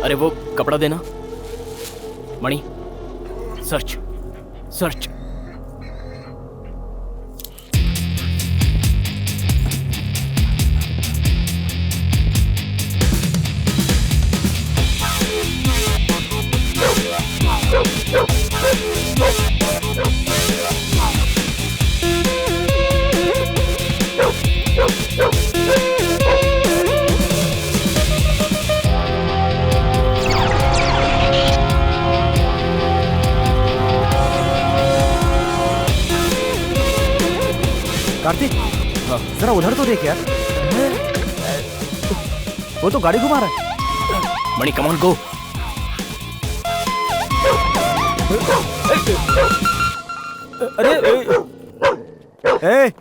Speaker 1: अरे वो कपड़ा देना। मणि, सर्च सर्च।
Speaker 4: कार्तिक, जरा उधर तो देख यार। वो तो गाड़ी घुमा रहा है।
Speaker 1: मणि, कम ऑन गो।
Speaker 4: ए,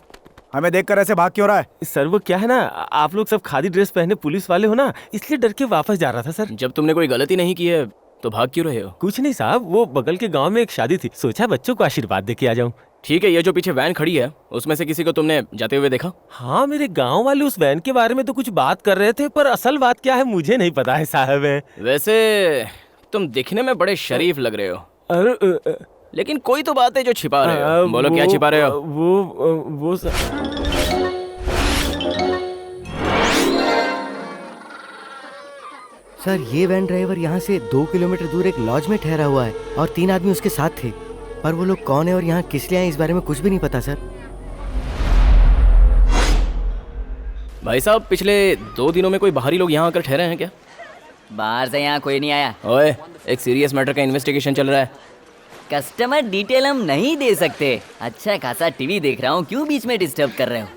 Speaker 4: हमें देखकर ऐसे भाग क्यों रहा है?
Speaker 10: सर वो क्या है ना, आप लोग सब खादी ड्रेस पहने पुलिस वाले हो ना, इसलिए डर के वापस जा रहा था सर।
Speaker 1: जब तुमने कोई गलती नहीं की है तो भाग क्यों रहे हो?
Speaker 10: कुछ नहीं साहब, वो बगल के गांव में एक शादी थी, सोचा बच्चों को आशीर्वाद दे के आ जाऊं।
Speaker 1: ठीक है, ये जो पीछे वैन खड़ी है उसमें से किसी को तुमने जाते हुए देखा?
Speaker 10: हाँ, मेरे गांव वाले उस वैन के बारे में तो कुछ बात कर रहे थे, पर असल बात क्या है मुझे नहीं पता है साहब।
Speaker 1: वैसे तुम दिखने में बड़े शरीफ लग रहे हो।
Speaker 10: अरे
Speaker 1: लेकिन कोई तो बात है जो छिपा रहे हो। बोलो क्या छिपा रहे हो?
Speaker 10: वो
Speaker 2: सर, ये वैन ड्राइवर यहाँ से 2 किलोमीटर दूर एक लॉज में ठहरा हुआ है और 3 आदमी उसके साथ थे, पर वो लोग कौन है और यहाँ किस लिए आए इस बारे में कुछ भी नहीं पता सर।
Speaker 1: भाई साहब, पिछले 2 दिनों में कोई बाहरी लोग यहाँ आकर ठहरे हैं क्या?
Speaker 11: बाहर से यहाँ कोई नहीं आया।
Speaker 1: ओए, एक सीरियस मैटर का इन्वेस्टिगेशन चल रहा है।
Speaker 11: कस्टमर डिटेल हम नहीं दे सकते। अच्छा खासा टीवी देख रहा हूँ, क्यों बीच में डिस्टर्ब कर रहे हो?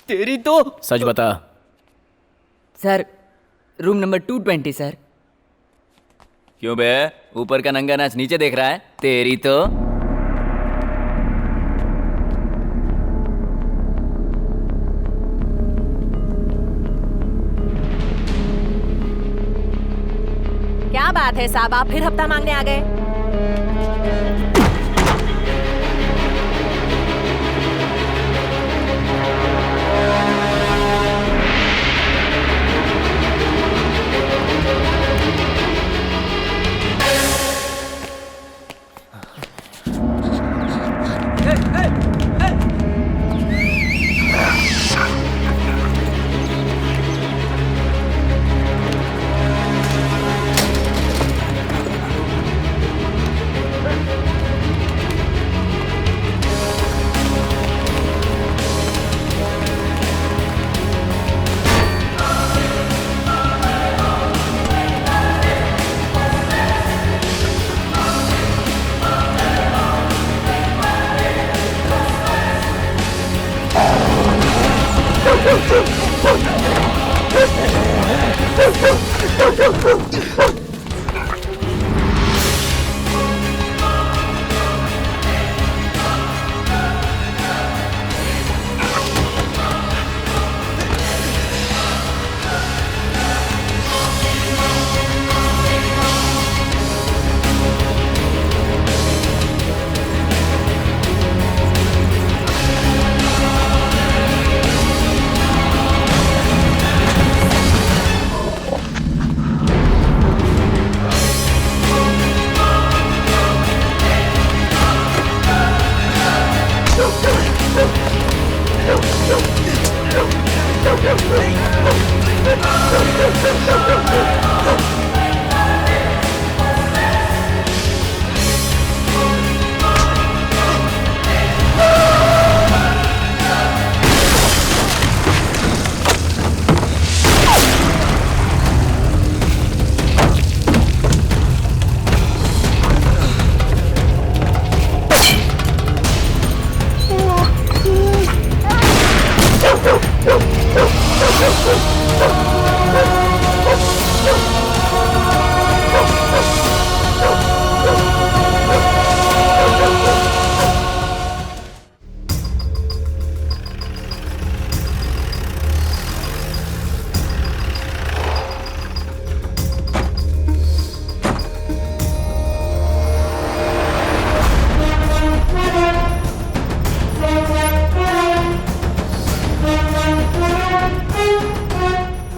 Speaker 1: तेरी तो सच बता।
Speaker 11: Sir, room number 220 sir. क्यों बे, ऊपर का नंगा नाच नीचे देख रहा है? तेरी तो।
Speaker 12: क्या बात है साहब, आप फिर हफ्ता मांगने आ गए?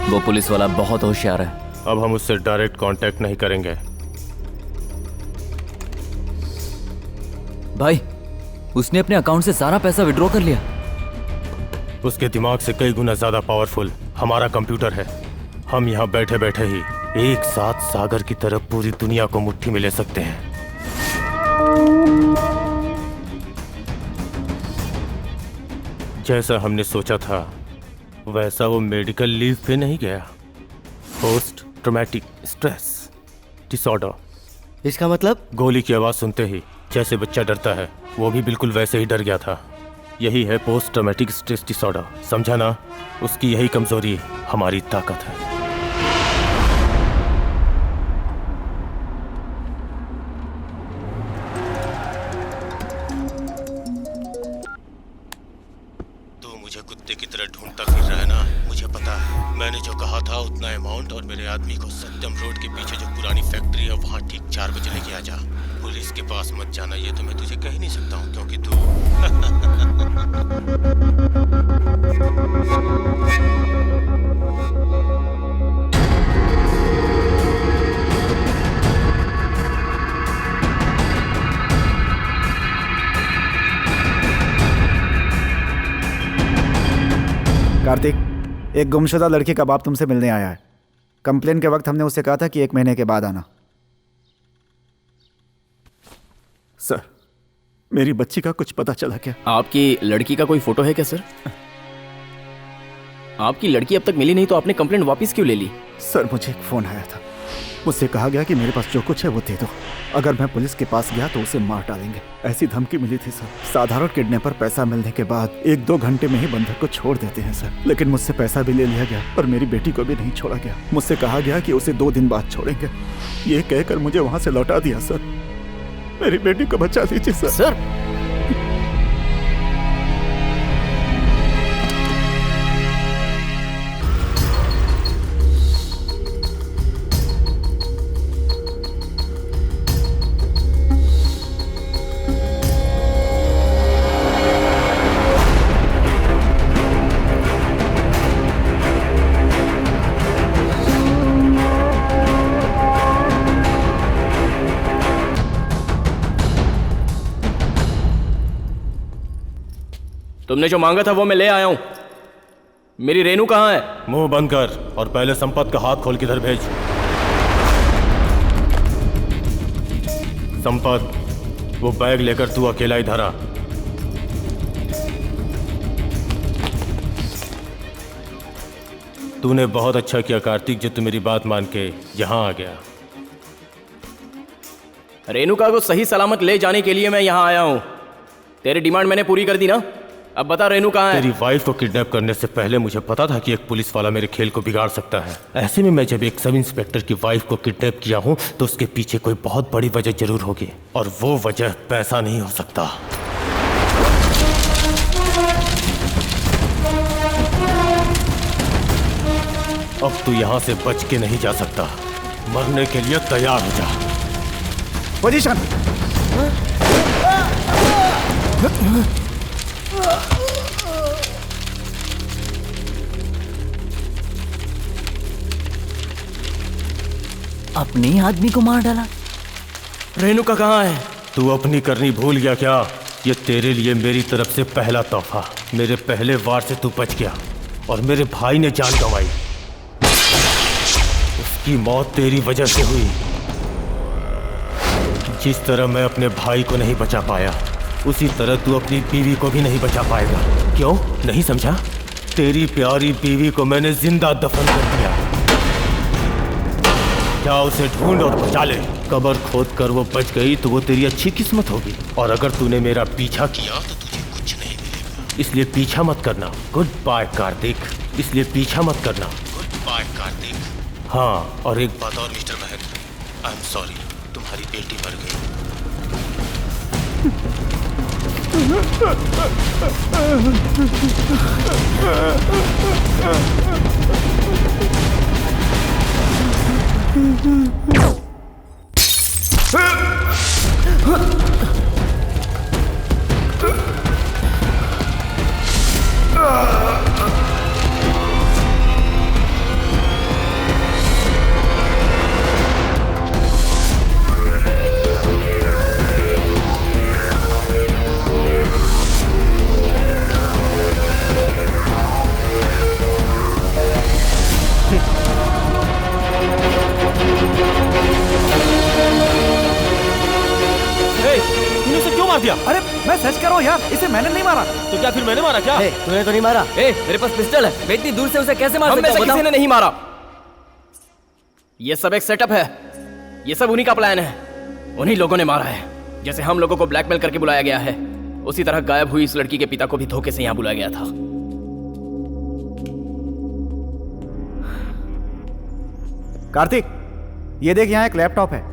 Speaker 3: वो पुलिस वाला बहुत होशियार है।
Speaker 10: अब हम उससे डायरेक्ट कांटेक्ट नहीं करेंगे।
Speaker 3: भाई, उसने अपने अकाउंट से सारा पैसा विड्रॉ कर लिया।
Speaker 10: उसके दिमाग से कई गुना ज्यादा पावरफुल हमारा कंप्यूटर है। हम यहाँ बैठे बैठे ही एक साथ सागर की तरफ पूरी दुनिया को मुट्ठी में ले सकते हैं। जैसा हमने सोचा था वैसा वो मेडिकल लीव पे नहीं गया। Post traumatic stress disorder.
Speaker 2: इसका मतलब?
Speaker 10: गोली की आवाज सुनते ही जैसे बच्चा डरता है, वो भी बिल्कुल वैसे ही डर गया था। यही है पोस्ट ट्रॉमेटिक स्ट्रेस डिसऑर्डर, समझा ना? उसकी यही कमजोरी हमारी ताकत है। तू मुझे कुत्ते की तरह ढूंढता फिर रहा है ना, मुझे पता है। मैंने जो कहा था उतना अमाउंट और मेरे आदमी को सत्यम रोड के पीछे जो पुरानी फैक्ट्री है वहाँ ठीक 4 बजे लेके आ जा। पुलिस के पास मत जाना, ये तो मैं तुझे कह ही नहीं सकता हूँ क्योंकि तू
Speaker 4: कार्तिक, एक गुमशुदा लड़की का बाप तुमसे मिलने आया है। कंप्लेन के वक्त हमने उससे कहा था कि 1 महीने के बाद आना।
Speaker 13: सर, मेरी बच्ची का कुछ पता चला क्या?
Speaker 1: आपकी लड़की का कोई फोटो है क्या सर? आपकी लड़की अब तक मिली नहीं तो आपने कंप्लेंट वापस क्यों ले ली?
Speaker 4: सर मुझे एक फोन आया था, मुझसे कहा गया कि मेरे पास जो कुछ है वो दे दो, अगर मैं पुलिस के पास गया तो उसे मार डालेंगे, ऐसी धमकी मिली थी सर। साधारण किडनैपर पैसा मिलने के बाद 1-2 घंटे में ही बंधक को छोड़ देते हैं सर, लेकिन मुझसे पैसा भी ले लिया गया और मेरी बेटी को भी नहीं छोड़ा गया। मुझसे कहा गया कि उसे 2 दिन बाद छोड़ेंगे, ये कहकर मुझे वहां से लौटा दिया सर। मेरी बेटी को बचा लीजिए सर।
Speaker 1: सर तुमने जो मांगा था वो मैं ले आया हूं। मेरी रेनू कहाँ है?
Speaker 10: मुंह बंद कर और पहले संपत का हाथ खोल के इधर भेज। संपत, वो बैग लेकर तू अकेला इधर आ। तूने बहुत अच्छा किया कार्तिक जो तू मेरी बात मान के यहां आ गया।
Speaker 1: रेणुका को सही सलामत ले जाने के लिए मैं यहाँ आया हूँ। तेरी डिमांड मैंने पूरी कर दी ना? अब बता रेनू कहाँ है?
Speaker 10: तेरी वाइफ को किडनैप करने से पहले मुझे पता था कि एक पुलिस वाला मेरे खेल को बिगाड़ सकता है। ऐसे में मैं जब एक सब इंस्पेक्टर की वाइफ को किडनैप किया हूँ तो उसके पीछे कोई बहुत बड़ी वजह जरूर होगी, और वो वजह पैसा नहीं हो सकता। अब तू यहाँ से बच के नहीं जा सकता, मरने के लिए तैयार हो जा।
Speaker 4: पोजीशन।
Speaker 11: अपने ही आदमी को मार डाला।
Speaker 1: रेणुका कहाँ है?
Speaker 10: तू अपनी करनी भूल गया क्या? ये तेरे लिए मेरी तरफ से पहला तोहफा। मेरे पहले वार से तू बच गया और मेरे भाई ने जान गंवाई। उसकी मौत तेरी वजह से हुई। जिस तरह मैं अपने भाई को नहीं बचा पाया उसी तरह तू अपनी बीवी को भी नहीं बचा पाएगा। क्यों नहीं समझा? तेरी प्यारी बीवी को मैंने जिंदा दफन कर दिया। क्या उसे ढूंढ और बचा ले। कब्र खोद कर वो बच गई तो वो तेरी अच्छी किस्मत होगी, और अगर तूने मेरा पीछा किया तो तुझे कुछ नहीं मिलेगा। इसलिए पीछा मत करना। Goodbye Kartik. इसलिए पीछा मत करना। Goodbye Kartik. हाँ, और एक बात और mister Mahak, I am sorry, तुम्हारी बेटी मर गई।
Speaker 4: दिया। अरे मैं सच कर रहा हूँ यार, इसे मैंने नहीं मारा।
Speaker 1: तो क्या फिर मैंने मारा क्या?
Speaker 2: तूने तो नहीं मारा।
Speaker 11: मेरे पास पिस्टल है, मैं इतनी दूर से उसे कैसे मार सकता हूँ?
Speaker 1: किसी ने नहीं मारा। ये सब एक सेटअप है। ये सब उन्हीं का प्लान है। उन्हीं लोगों ने मारा है। जैसे हम लोगों को ब्लैकमेल करके बुलाया गया है, उसी तरह गायब हुई इस लड़की के पिता को भी धोखे से यहाँ बुलाया गया था।
Speaker 4: कार्तिक, ये देख, यहाँ एक लैपटॉप है।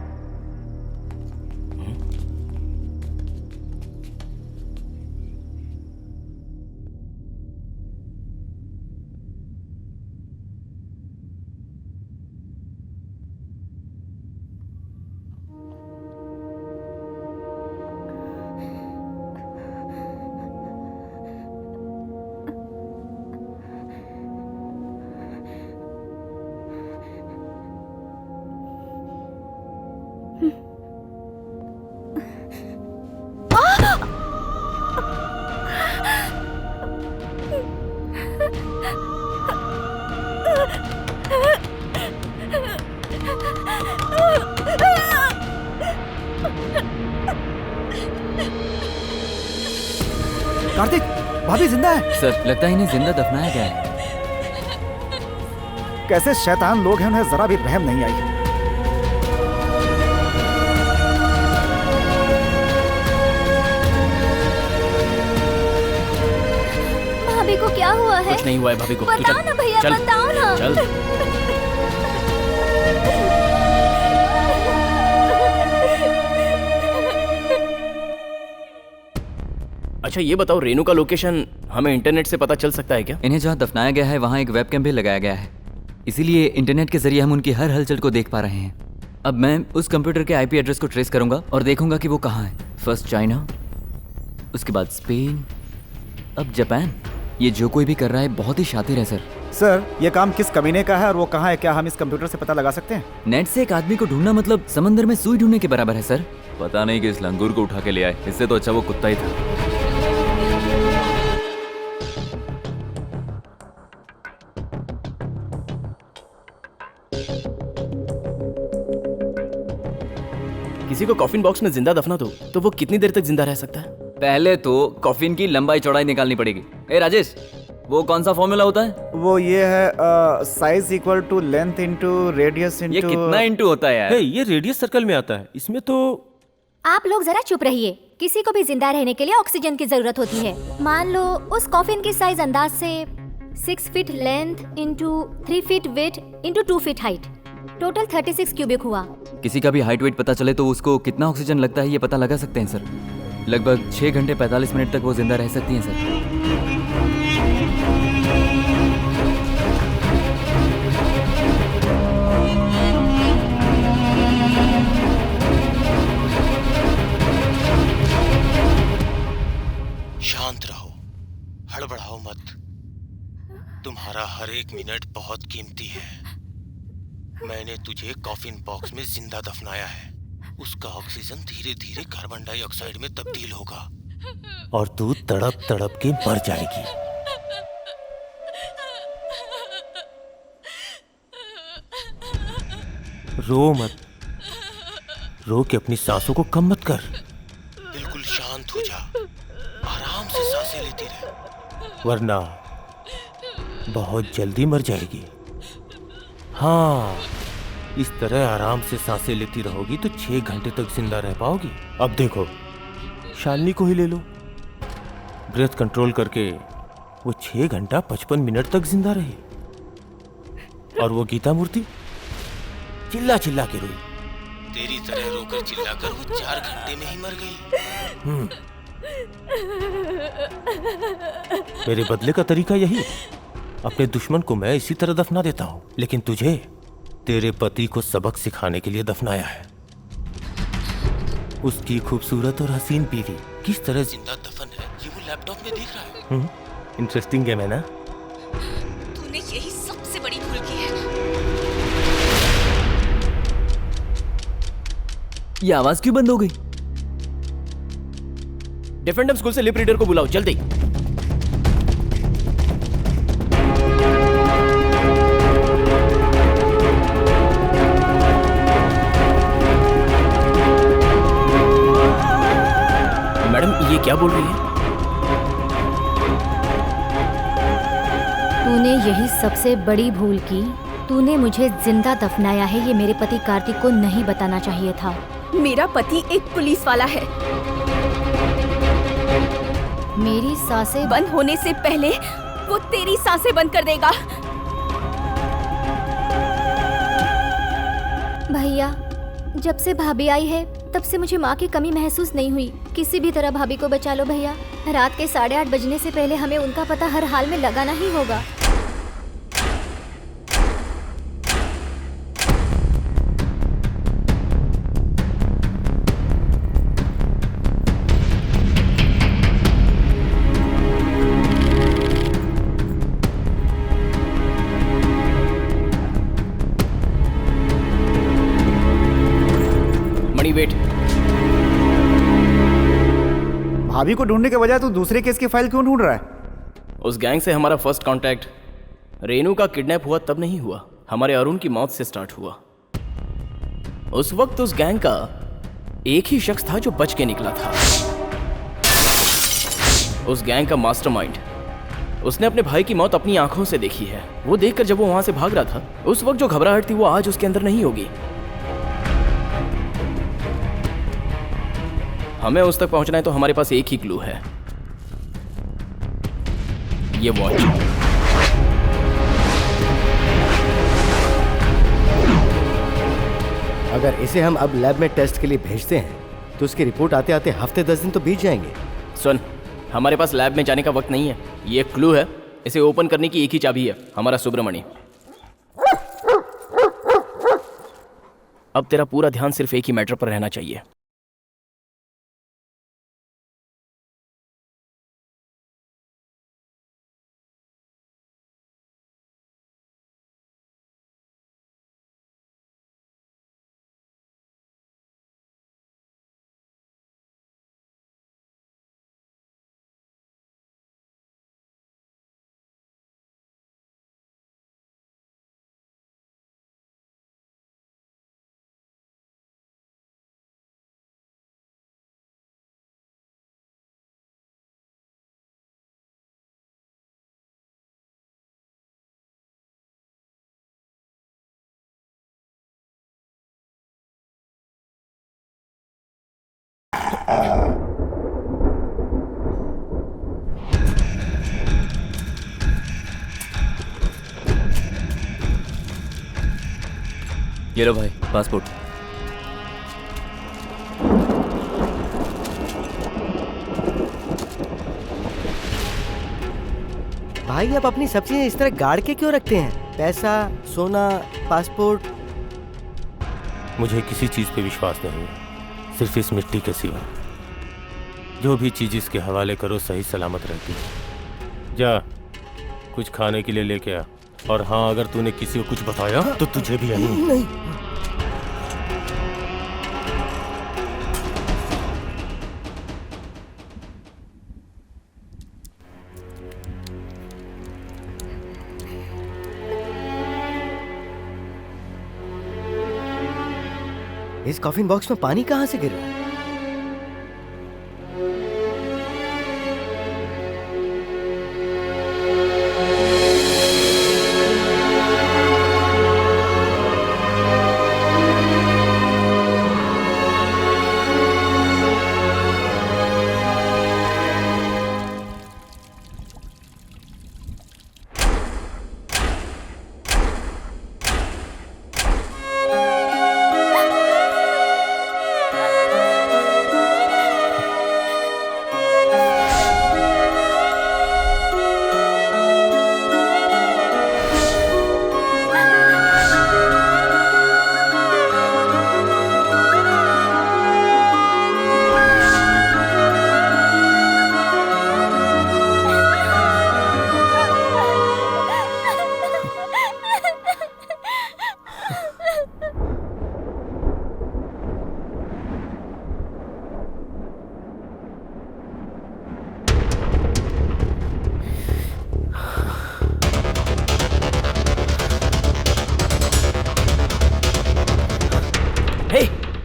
Speaker 4: कार्तिक, भाभी जिंदा है।
Speaker 11: सर, लगता है इन्हें जिंदा दफनाया गया है।
Speaker 4: कैसे शैतान लोग हैं, उन्हें जरा भी रहम नहीं आई।
Speaker 9: भाभी को क्या हुआ है?
Speaker 1: कुछ नहीं हुआ है भाभी को।
Speaker 9: बताओ ना भैया,
Speaker 1: चल,
Speaker 9: बताओ ना।
Speaker 1: चल। अच्छा ये बताओ, रेनू का लोकेशन हमें इंटरनेट से पता चल सकता है क्या?
Speaker 11: इन्हें जहाँ दफनाया गया है वहाँ एक वेबकैम भी लगाया गया है, इसीलिए इंटरनेट के जरिए हम उनकी हर हलचल को देख पा रहे हैं। अब मैं उस कंप्यूटर के आईपी एड्रेस को ट्रेस करूंगा और देखूंगा कि वो कहाँ है। फर्स्ट चाइना, उसके बाद स्पेन, अब जापान। ये जो कोई भी कर रहा है बहुत ही शातिर है सर।
Speaker 4: सर, ये काम किस कमीने का है और वो कहाँ है, क्या हम इस कंप्यूटर से पता लगा सकते हैं?
Speaker 11: नेट से एक आदमी को ढूंढना मतलब समंदर में सुई ढूंढने के बराबर है सर। पता नहीं कि इस लंगूर को उठा के ले आए, इससे तो अच्छा वो कुत्ता ही था।
Speaker 1: किसी को कॉफिन बॉक्स में जिंदा दफना दो तो वो कितनी देर तक जिंदा रह सकता है?
Speaker 11: पहले तो कॉफिन की लंबाई चौड़ाई निकालनी पड़ेगी। ए राजेश, वो कौन सा फॉर्मूला होता है?
Speaker 4: वो ये है size equal to length into radius into.
Speaker 11: ये कितना इनटू होता है यार?
Speaker 10: ये रेडियस सर्कल में आता है, इसमें तो।
Speaker 9: आप लोग जरा चुप रहिए। किसी को भी जिंदा रहने के लिए ऑक्सीजन की जरूरत होती है। मान लो उस कॉफिन की साइज अंदाज से 6 feet length into 3 feet width into 2 feet height, total 36 cubic हुआ।
Speaker 11: किसी का भी हाइट वेट पता चले तो उसको कितना ऑक्सीजन लगता है ये पता लगा सकते हैं सर। लगभग 6 घंटे 45 मिनट तक वो जिंदा रह सकती हैं सर।
Speaker 10: शांत रहो, हड़बड़ाओ मत। तुम्हारा हर एक मिनट बहुत कीमती है। मैंने तुझे कॉफिन बॉक्स में जिंदा दफनाया है। उसका ऑक्सीजन धीरे धीरे कार्बन डाइऑक्साइड में तब्दील होगा और तू तड़प तड़प के मर जाएगी। रो मत, रो के अपनी सांसों को कम मत कर। बिल्कुल शांत हो जा, आराम से सांसें लेती रह, वरना बहुत जल्दी मर जाएगी। हाँ, इस तरह आराम से सांसें लेती रहोगी तो 6 घंटे तक जिंदा रह पाओगी। अब देखो, शालिनी को ही ले लो। ब्रेथ कंट्रोल करके वो 6 घंटा 55 मिनट तक जिंदा रही। और वो गीता मूर्ति चिल्ला चिल्ला के रोई। तेरी तरह रोकर चिल्लाकर वो 4 घंटे में ही मर गई। मेरे बदले का तरीका यही है। अपने दुश्मन को मैं इसी तरह दफना देता हूं, लेकिन तुझे तेरे पति को सबक सिखाने के लिए दफनाया है। उसकी खूबसूरत और हसीन बीवी किस तरह जिंदा दफन है ये वो लैपटॉप में देख रहा है। इंटरेस्टिंग गेम है ना?
Speaker 8: तूने यही सबसे बड़ी भूल की है।
Speaker 11: ये आवाज क्यों बंद हो गई?
Speaker 1: डिफेंडम स्कूल से लिप रीडर को बुलाओ जल्दी। मैडम ये क्या बोल रही है?
Speaker 9: तूने यही सबसे बड़ी भूल की। तूने मुझे जिंदा दफनाया है, ये मेरे पति कार्तिक को नहीं बताना चाहिए था।
Speaker 8: मेरा पति एक पुलिस वाला है।
Speaker 9: मेरी सांसें
Speaker 8: बंद होने से पहले वो तेरी सांसें बंद कर देगा।
Speaker 9: भैया, जब से भाभी आई है तब से मुझे माँ की कमी महसूस नहीं हुई। किसी भी तरह भाभी को बचा लो भैया। रात के 8:30 बजने से पहले हमें उनका पता हर हाल में लगाना ही होगा।
Speaker 1: मणि वेट।
Speaker 4: भाभी को ढूंढने के बजाय तू दूसरे केस की फाइल क्यों ढूंढ रहा है?
Speaker 1: उस गैंग से हमारा फर्स्ट कांटेक्ट रेनू का किडनैप हुआ तब नहीं हुआ, हमारे अरुण की मौत से स्टार्ट हुआ। उस वक्त उस गैंग का एक ही शख्स था जो बच के निकला था। उस गैंग का मास्टरमाइंड उसने अपने भाई की मौत अपनी आंखों से देखी है। वो देखकर जब वो वहां से भाग रहा था, उस वक्त जो घबराहट थी वो आज उसके अंदर नहीं होगी। हमें उस तक पहुंचना है तो हमारे पास एक ही क्लू है, ये वॉच।
Speaker 2: अगर इसे हम अब लैब में टेस्ट के लिए भेजते हैं तो उसकी रिपोर्ट आते आते हफ्ते 10 दिन तो बीत जाएंगे।
Speaker 1: सुन, हमारे पास लैब में जाने का वक्त नहीं है। ये एक क्लू है, इसे ओपन करने की एक ही चाबी है, हमारा सुब्रमणि। अब तेरा पूरा ध्यान सिर्फ एक ही मैटर पर रहना चाहिए।
Speaker 11: ये लो भाई, पासपोर्ट।
Speaker 2: भाई आप अपनी सब चीजें इस तरह गाड़ के क्यों रखते हैं? पैसा, सोना, पासपोर्ट।
Speaker 10: मुझे किसी चीज पे विश्वास नहीं है, सिर्फ इस मिट्टी के सिवा। जो भी चीज इसके हवाले करो सही सलामत रहती है। जा, कुछ खाने के लिए लेके आ। और हाँ, अगर तूने किसी को कुछ बताया तो तुझे भी यही
Speaker 2: नहीं। इस कॉफिन बॉक्स में पानी कहां से गिर रहा है?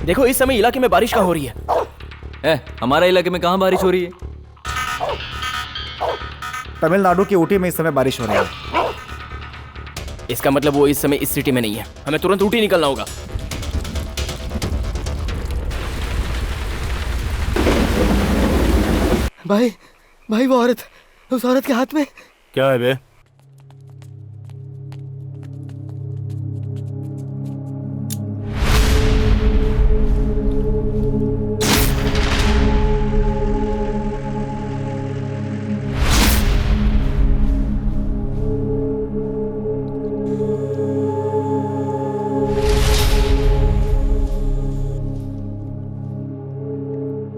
Speaker 1: देखो इस समय इलाके में बारिश कहाँ हो रही है?
Speaker 11: हमारे इलाके में कहाँ बारिश हो रही है?
Speaker 4: तमिलनाडु की ऊटी में इस समय बारिश हो रही है।
Speaker 1: इसका मतलब वो इस समय इस सिटी में नहीं है। हमें तुरंत ऊटी निकलना होगा।
Speaker 2: भाई, भाई वो औरत, उस औरत के हाथ में
Speaker 10: क्या है बे?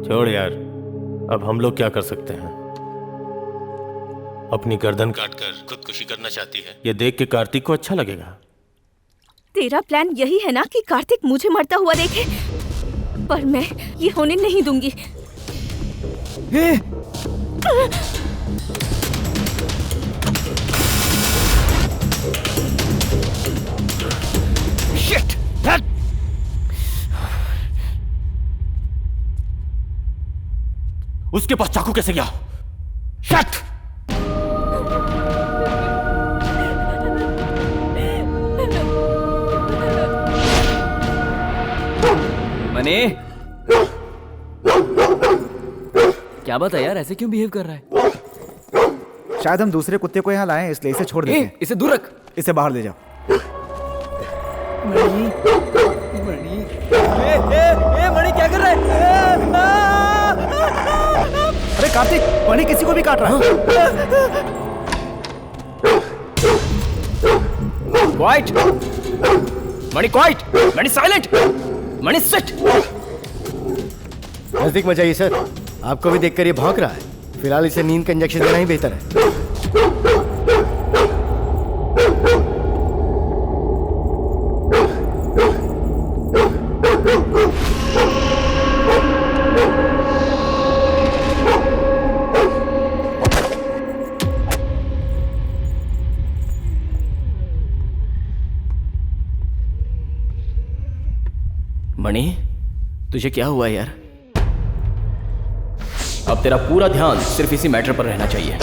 Speaker 10: छोड़ यार, अब हम लोग क्या कर सकते हैं? अपनी गर्दन काटकर खुदकुशी करना चाहती है। ये देख के कार्तिक को अच्छा लगेगा।
Speaker 8: तेरा प्लान यही है ना कि कार्तिक मुझे मरता हुआ देखे? पर मैं ये होने नहीं दूंगी।
Speaker 1: शिट!
Speaker 10: उसके पास चाकू कैसे गया? शट!
Speaker 11: मनी, क्या बात है यार, ऐसे क्यों बिहेव कर रहा है?
Speaker 4: शायद हम दूसरे कुत्ते को यहाँ लाए हैं, इसलिए इसे छोड़ देते हैं।
Speaker 11: इसे दूर रख।
Speaker 4: इसे बाहर ले जाओ।
Speaker 11: मणि, मणि, मणि क्या कर रहा है?
Speaker 4: अरे कार्तिक, मणि किसी को भी काट रहा है।
Speaker 1: क्वाइट, मणि क्वाइट, मणि साइलेंट, मणि सिट।
Speaker 2: नजदीक मत जाइए सर, आपको भी देखकर ये भौंक रहा है। फिलहाल इसे नींद का इंजेक्शन देना ही बेहतर है।
Speaker 1: मणि, तुझे क्या हुआ यार? अब तेरा पूरा ध्यान सिर्फ इसी मैटर पर रहना चाहिए।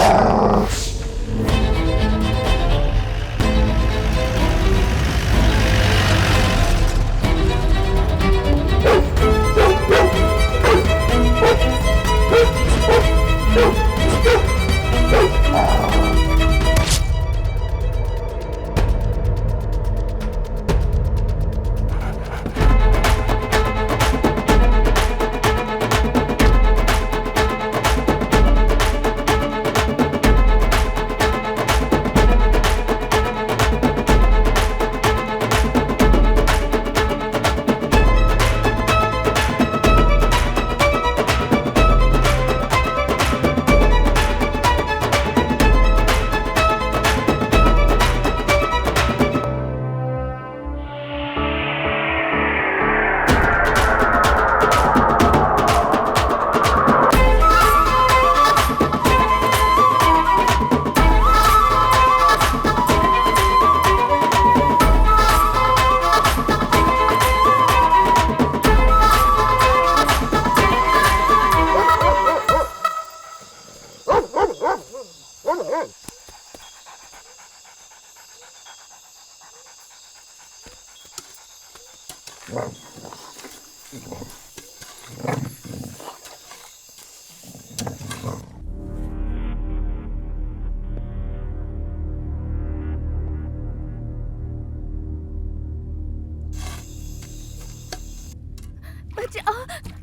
Speaker 8: बचाओ,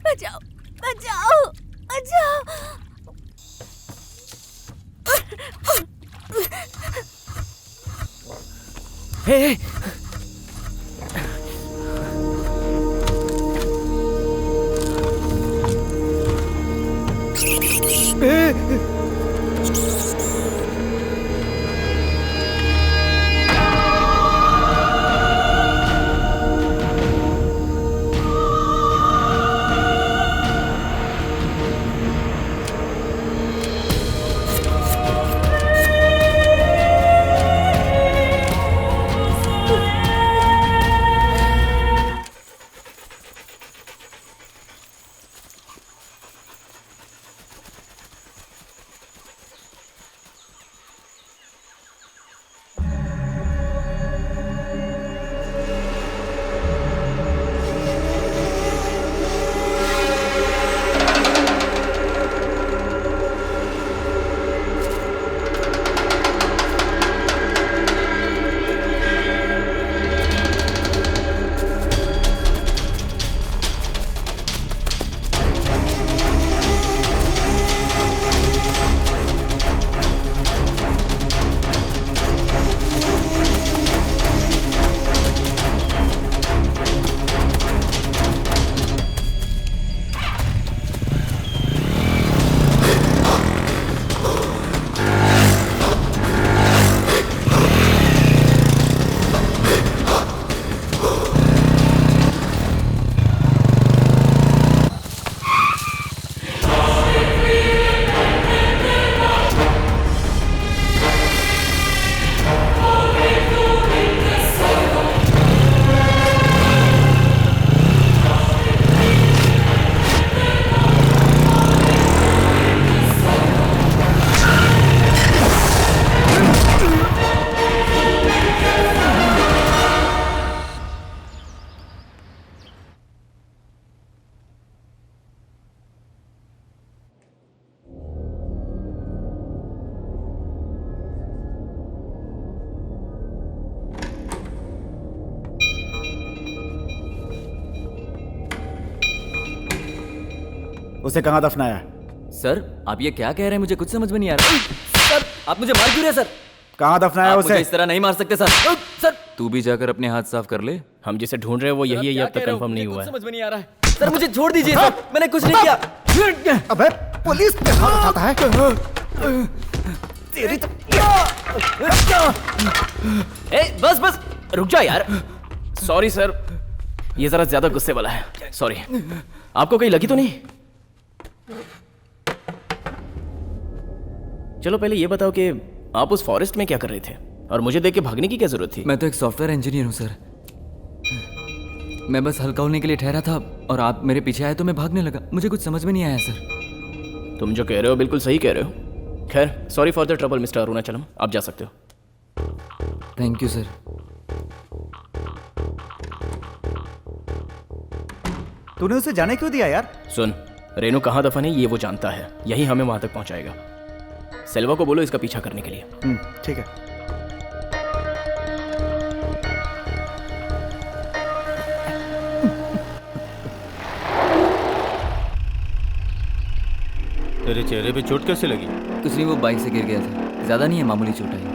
Speaker 8: बचाओ, बचाओ, बचाओ।
Speaker 1: हे,
Speaker 4: उसे कहाँ दफनाया?
Speaker 11: सर आप ये क्या कह रहे हैं, मुझे कुछ समझ में नहीं आ रहा। सर आप मुझे मार क्यों रहे हैं सर?
Speaker 4: कहाँ दफनाया
Speaker 11: आप
Speaker 4: उसे?
Speaker 11: मुझे इस तरह नहीं मार सकते सर। सर तू भी जाकर अपने हाथ साफ कर ले।
Speaker 1: हम जिसे ढूंढ रहे हैं वो यही है, ये अब तक कंफर्म नहीं हुआ है।
Speaker 11: समझ में नहीं आ रहा है सर, मुझे छोड़ दीजिए सर, मैंने कुछ नहीं किया।
Speaker 4: अबे पुलिस पे हाथ उठाता है।
Speaker 1: तेरी तो बस बस रुक जा यार। सॉरी सर, ये जरा ज्यादा गुस्से वाला है, सॉरी। आपको कहीं लगी तो नहीं? चलो पहले ये बताओ कि आप उस फॉरेस्ट में क्या कर रहे थे और मुझे देख के भागने की क्या जरूरत थी?
Speaker 11: मैं तो एक सॉफ्टवेयर इंजीनियर हूँ सर, मैं बस हल्का होने के लिए ठहरा था और आप मेरे पीछे आए तो मैं भागने लगा। मुझे कुछ समझ में नहीं आया सर।
Speaker 1: तुम जो कह रहे हो बिल्कुल सही कह रहे हो। खैर sorry for the trouble mister Arunachalam, आप जा सकते हो।
Speaker 11: Thank you sir.
Speaker 4: तूने उसे जाने क्यों दिया यार?
Speaker 1: सुन, रेनू कहाँ दफन है ये वो जानता है, यही हमें वहां तक पहुंचाएगा। सेल्वा को बोलो इसका पीछा करने के लिए।
Speaker 4: ठीक है।
Speaker 10: तेरे चेहरे पे चोट कैसे लगी?
Speaker 11: कुछ नहीं, वो बाइक से गिर गया था, ज्यादा नहीं है, मामूली चोट आई।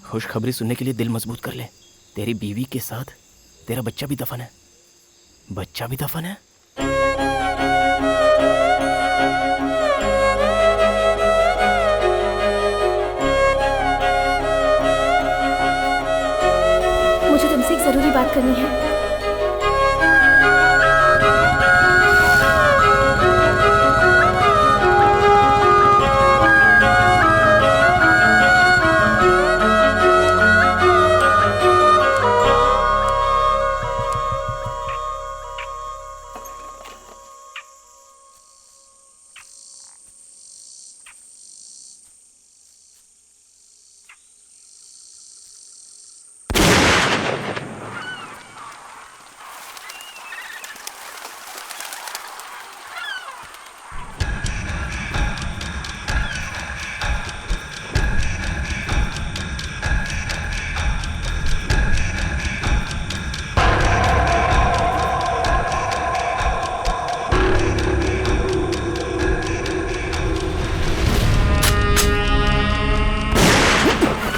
Speaker 1: खुशखबरी सुनने के लिए दिल मजबूत कर ले। तेरी बीवी के साथ तेरा बच्चा भी दफन है। बच्चा भी दफन है?
Speaker 8: मुझे तुमसे एक जरूरी बात करनी है।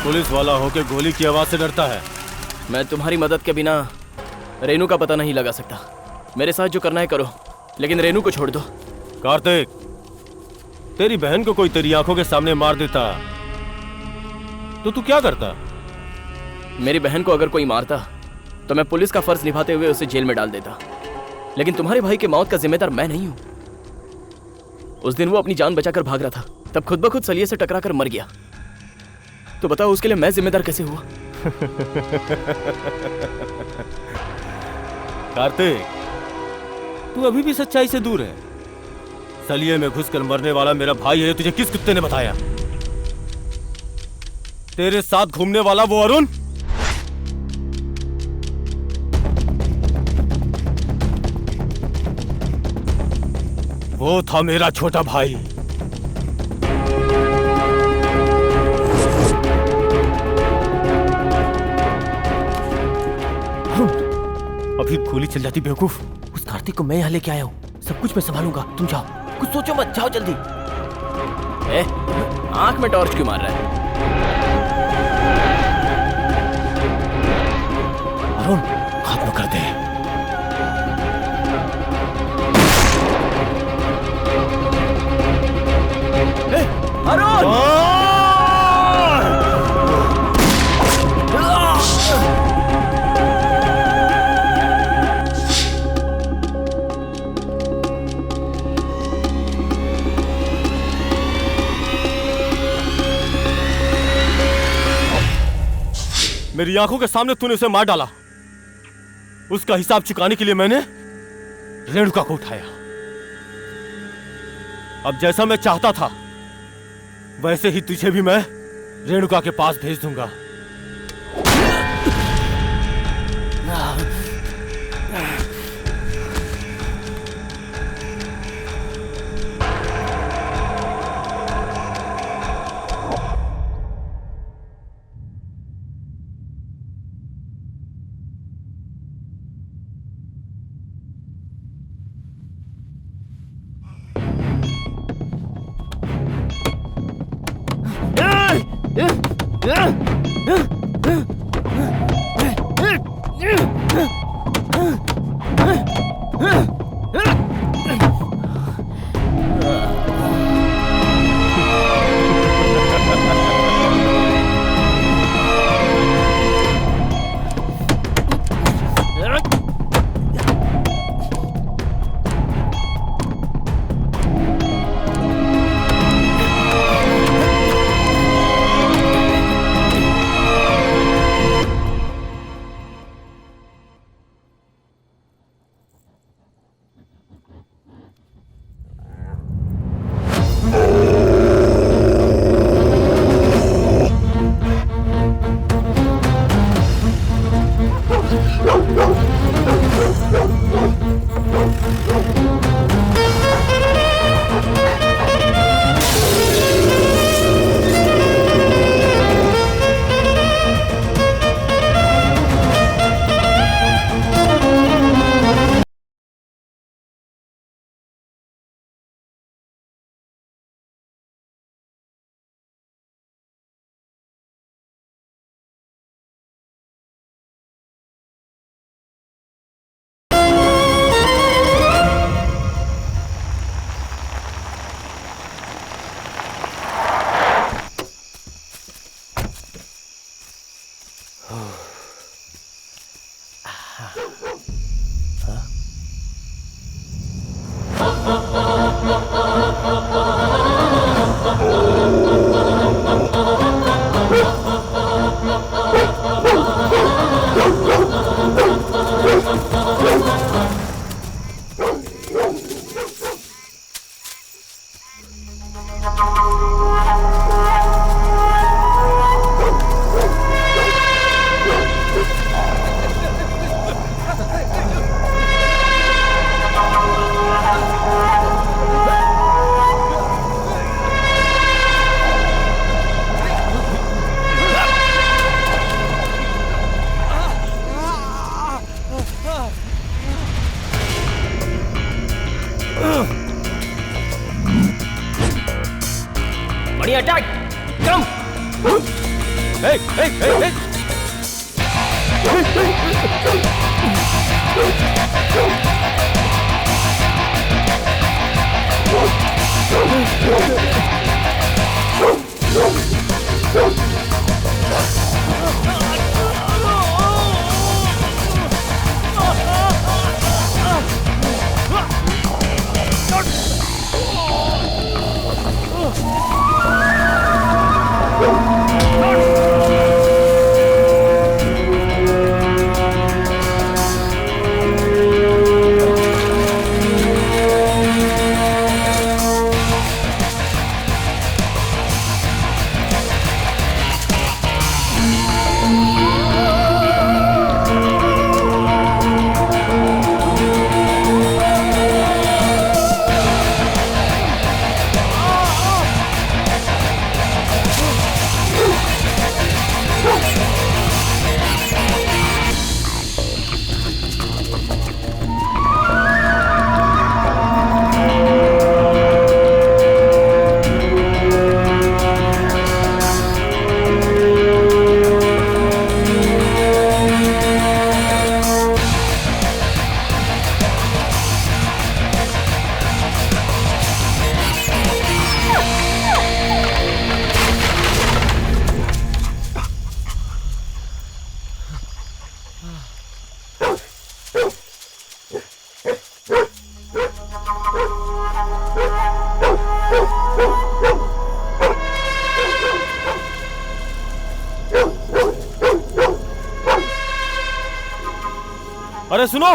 Speaker 10: पुलिस वाला होके गोली की आवाज से डरता है।
Speaker 1: मैं तुम्हारी मदद के बिना रेनू का पता नहीं लगा सकता। मेरे साथ जो करना है करो, लेकिन रेनू को छोड़ दो।
Speaker 10: कार्तिक, तेरी बहन को कोई तेरी आंखों के सामने मार देता तो तू क्या करता?
Speaker 1: मेरी बहन को अगर कोई मारता तो मैं पुलिस का फर्ज निभाते हुए उसे जेल में डाल देता, लेकिन तुम्हारे भाई के मौत का जिम्मेदार मैं नहीं हूं। उस दिन वो अपनी जान बचाकर भाग रहा था, तब खुद ब खुद सलिए से टकराकर मर गया। तो बताओ उसके लिए मैं जिम्मेदार कैसे हुआ?
Speaker 10: कार्तिक, तू अभी भी सच्चाई से दूर है। सलिए में घुसकर मरने वाला मेरा भाई है, तुझे किस कुत्ते ने बताया? तेरे साथ घूमने वाला वो अरुण? वो था मेरा छोटा भाई। अभी गोली चल जाती बेवकूफ।
Speaker 1: उस कार्तिक को मैं यहाँ लेके आया हूँ, सब कुछ मैं संभालूंगा, तुम जाओ, कुछ सोचो मत, जाओ जल्दी। आंख में टॉर्च क्यों मार रहा है?
Speaker 10: अरुण, खत्म कर दे।
Speaker 1: अरुण!
Speaker 10: मेरी आंखों के सामने तूने उसे मार डाला। उसका हिसाब चुकाने के लिए मैंने रेणुका को उठाया। अब जैसा मैं चाहता था वैसे ही तुझे भी मैं रेणुका के पास भेज दूंगा।
Speaker 1: बढ़िया अटैक, कम।
Speaker 10: hey, hey, hey, hey.
Speaker 3: अरे सुनो,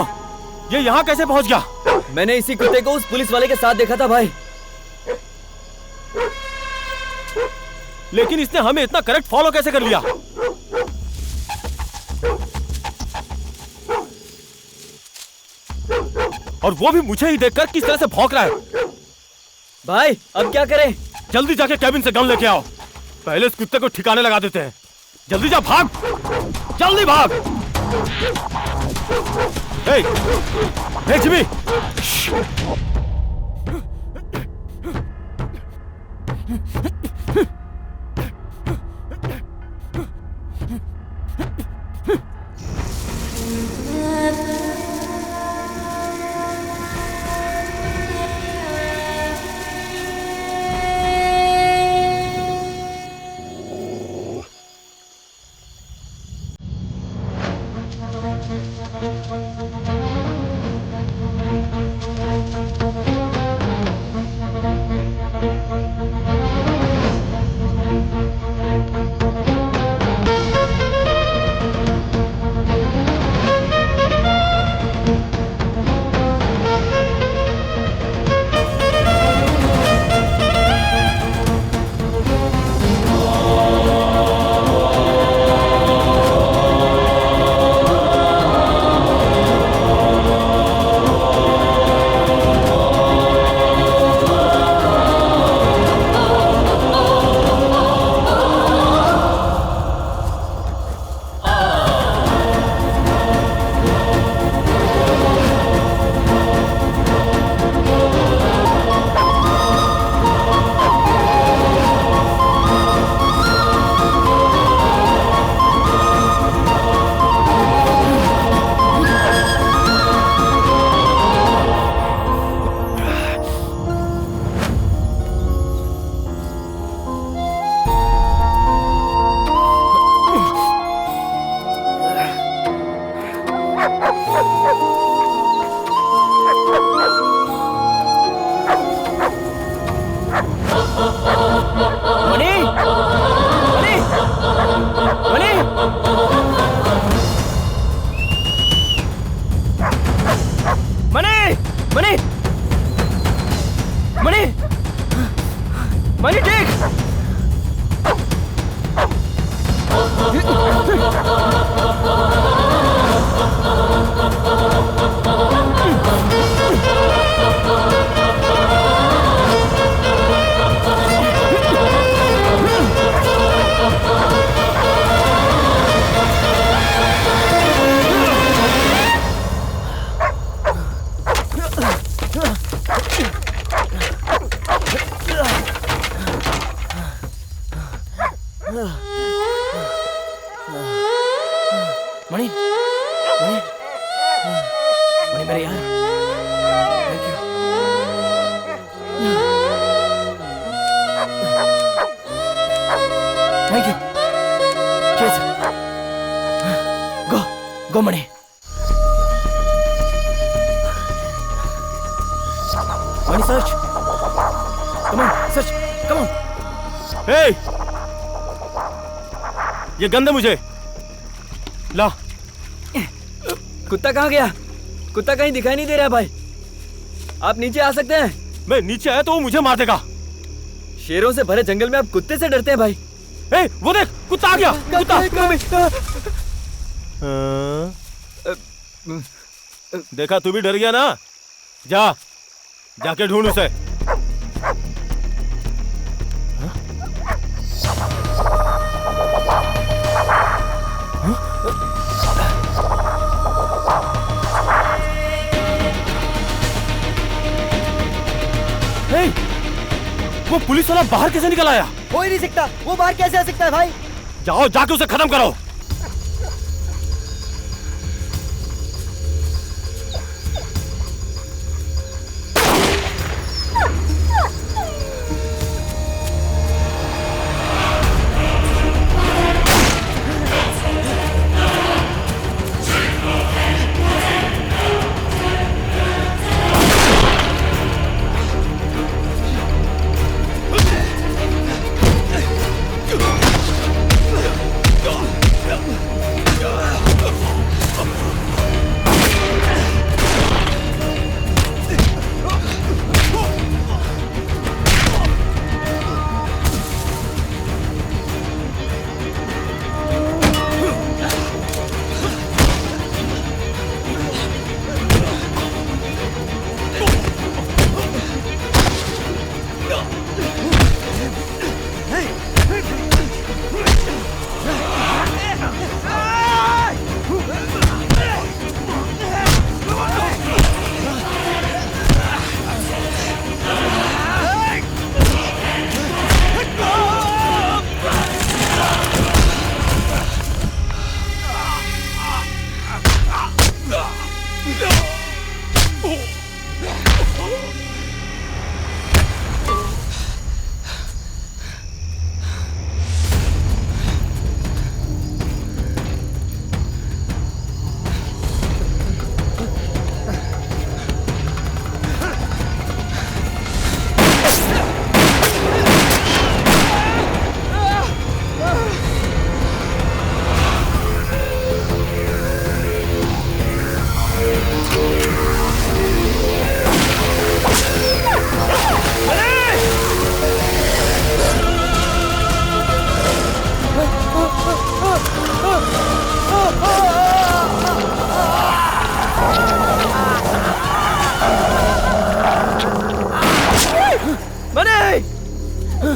Speaker 3: ये यहाँ कैसे पहुँच गया?
Speaker 11: मैंने इसी कुत्ते को उस पुलिस वाले के साथ देखा था भाई।
Speaker 3: लेकिन इसने हमें इतना करेक्ट फॉलो कैसे कर लिया? और वो भी मुझे ही देखकर किस तरह से भौंक रहा है।
Speaker 11: भाई अब क्या करें?
Speaker 3: जल्दी जाके कैबिन से गन लेके आओ। पहले इस कुत्ते को ठिकाने लगा देते हैं। जल्दी जा, भाग, जल्दी भाग। हे जिमी, ये गंद है मुझे। ला।
Speaker 11: कुत्ता कहाँ गया? कुत्ता कहीं दिखाई नहीं दे रहा भाई। आप नीचे आ सकते हैं?
Speaker 3: मैं नीचे आया तो वो मुझे मार देगा।
Speaker 11: शेरों से भरे जंगल में आप कुत्ते से डरते हैं भाई?
Speaker 3: वो देख, कुत्ता आ गया। कुत्ता। देखा, तू भी डर गया ना? जाके ढूंढ उसे। वो पुलिस वाला बाहर कैसे निकल आया?
Speaker 2: हो ही नहीं सकता। वो बाहर कैसे आ सकता है भाई?
Speaker 3: जाओ, जाके उसे खत्म करो।
Speaker 1: क्यों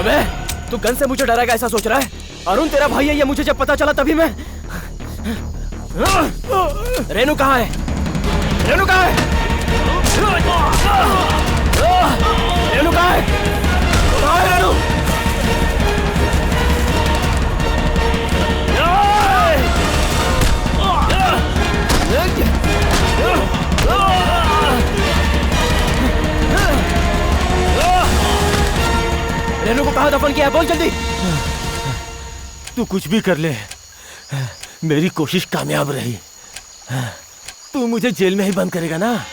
Speaker 1: बे? तू गन से मुझे डराएगा ऐसा सोच रहा है? अरुण तेरा भाई है ये मुझे जब पता चला तभी मैं। रेनू कहाँ है? रेनू कहाँ है? रेनू कहाँ है? कहाँ है रेनू? रेनू को कहाँ दफन किया है? बोल जल्दी।
Speaker 10: तू कुछ भी कर ले, मेरी कोशिश कामयाब रही। तू मुझे जेल में ही बंद करेगा ना?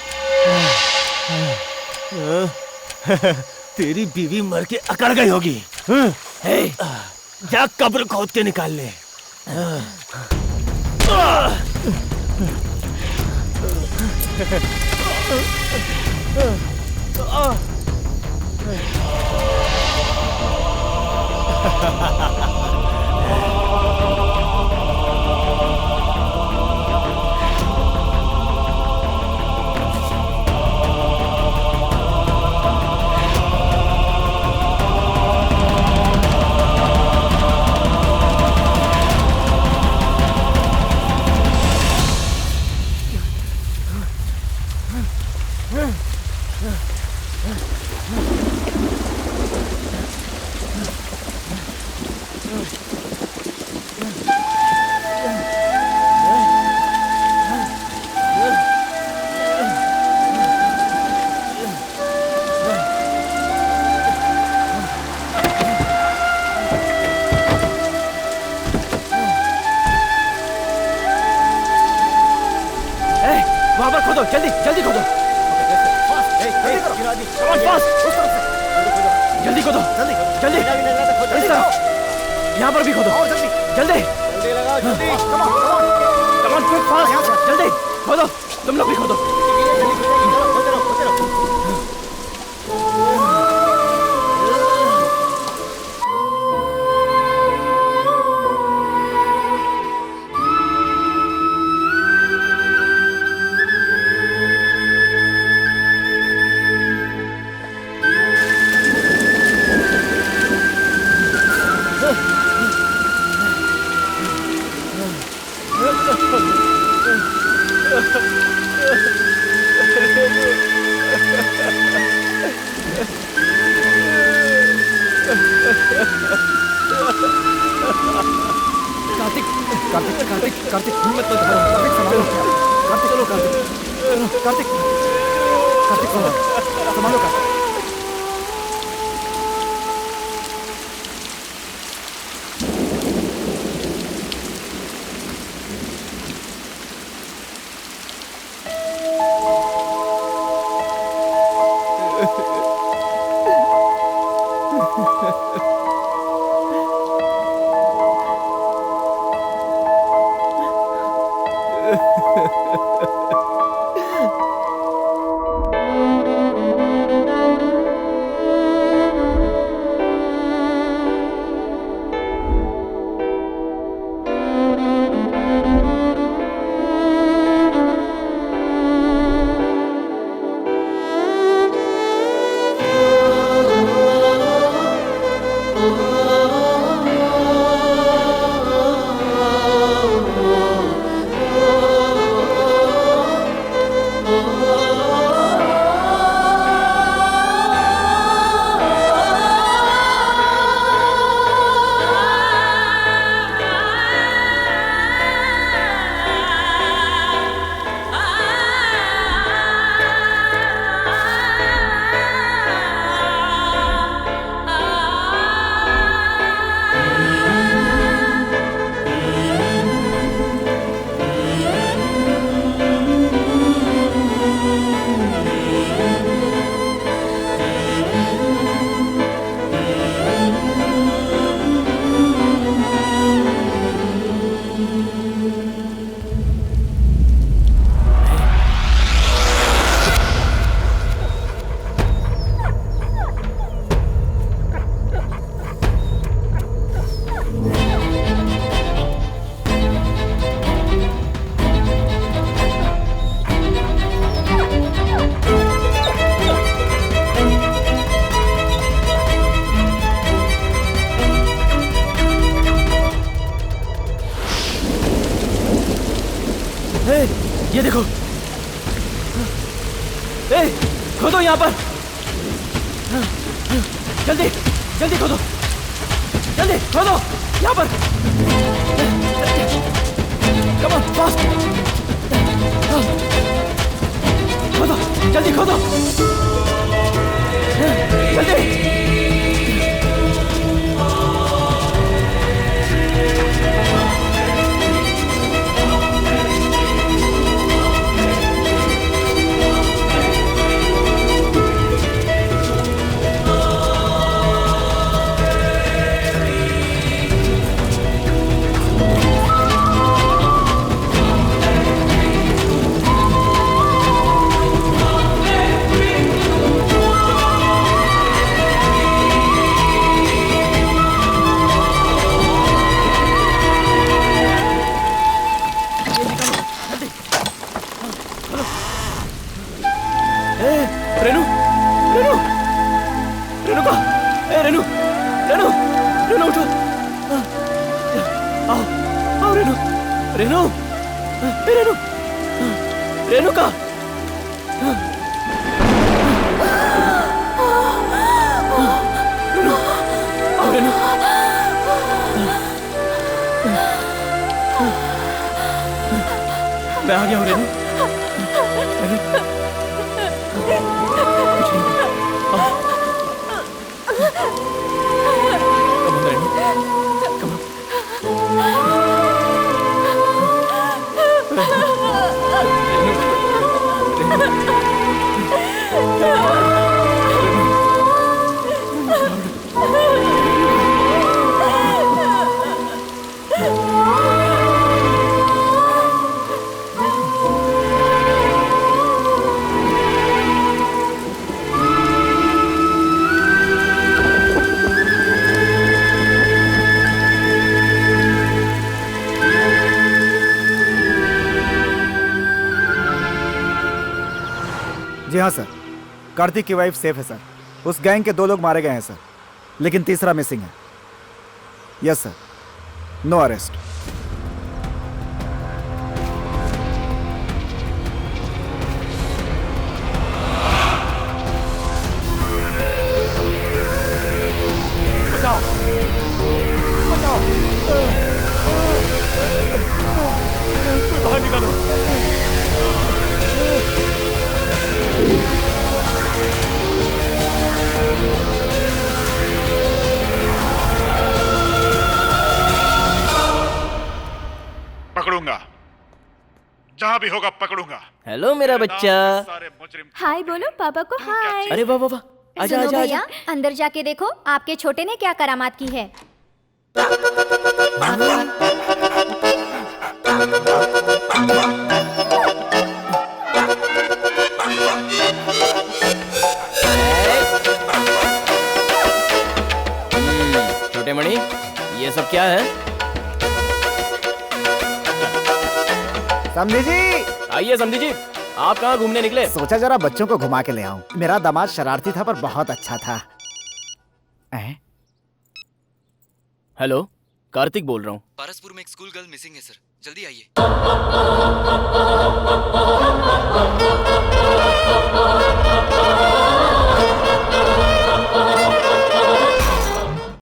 Speaker 10: तेरी बीवी मर के अकड़ गई होगी। जा कब्र खोद के निकाल ले।
Speaker 1: वहां पर खोदो, जल्दी जल्दी खोदो। जल्दी खोदो, जल्दी इस तरफ, यहाँ पर भी खोदो, जल्दी कमान क्विक फास्ट, जल्दी खोदो, तुम लोग भी खोदो।
Speaker 7: कार्तिक कार्तिक कार्तिक कार्तिक हिम्मत मत हारो। कार्तिक संभालो। कार्तिक चलो कार्तिक। कार्तिक कार्तिक संभालो कार्तिक।
Speaker 1: ये देखो। ए, खोदो यहाँ पर। जल्दी जल्दी खोदो, जल्दी खोदो यहाँ पर। कम ऑन फास्ट, खोदो जल्दी खोदो जल्दी। रेनू, रेनू, रेनू का, रेनू, रेनू, रेनू उठो, आओ, आओ रेनू, रेनू, रेनू, रेनू का, रेनू, आओ रेनू, मैं आ गया हूँ रेनू, रेनू।
Speaker 4: जी हाँ सर, कार्तिक की वाइफ सेफ है सर। उस गैंग के 2 लोग मारे गए हैं सर, लेकिन तीसरा मिसिंग है। Yes sir, no arrest.
Speaker 7: बचाओ, बचाओ, बाहर निकालो।
Speaker 13: पकड़ूंगा, जहां भी होगा पकड़ूंगा।
Speaker 1: हेलो मेरा बच्चा।
Speaker 9: हाय बोलो पापा को हाय।
Speaker 1: अरे वाह वाह वाह, आजा
Speaker 9: सुनो
Speaker 1: आजा
Speaker 9: भैया,
Speaker 1: आजा।
Speaker 9: अंदर जाके देखो आपके छोटे ने क्या करामात की है।
Speaker 1: छोटे मणि, ये सब क्या है?
Speaker 4: समझी जी,
Speaker 1: आइए समझी जी, आप कहाँ घूमने निकले?
Speaker 4: सोचा जरा बच्चों को घुमा के ले आऊं। मेरा दामाद शरारती था पर बहुत अच्छा था।
Speaker 1: हेलो, कार्तिक बोल रहा हूँ।
Speaker 11: पारसपुर में एक स्कूल गर्ल मिसिंग है सर, जल्दी आइए।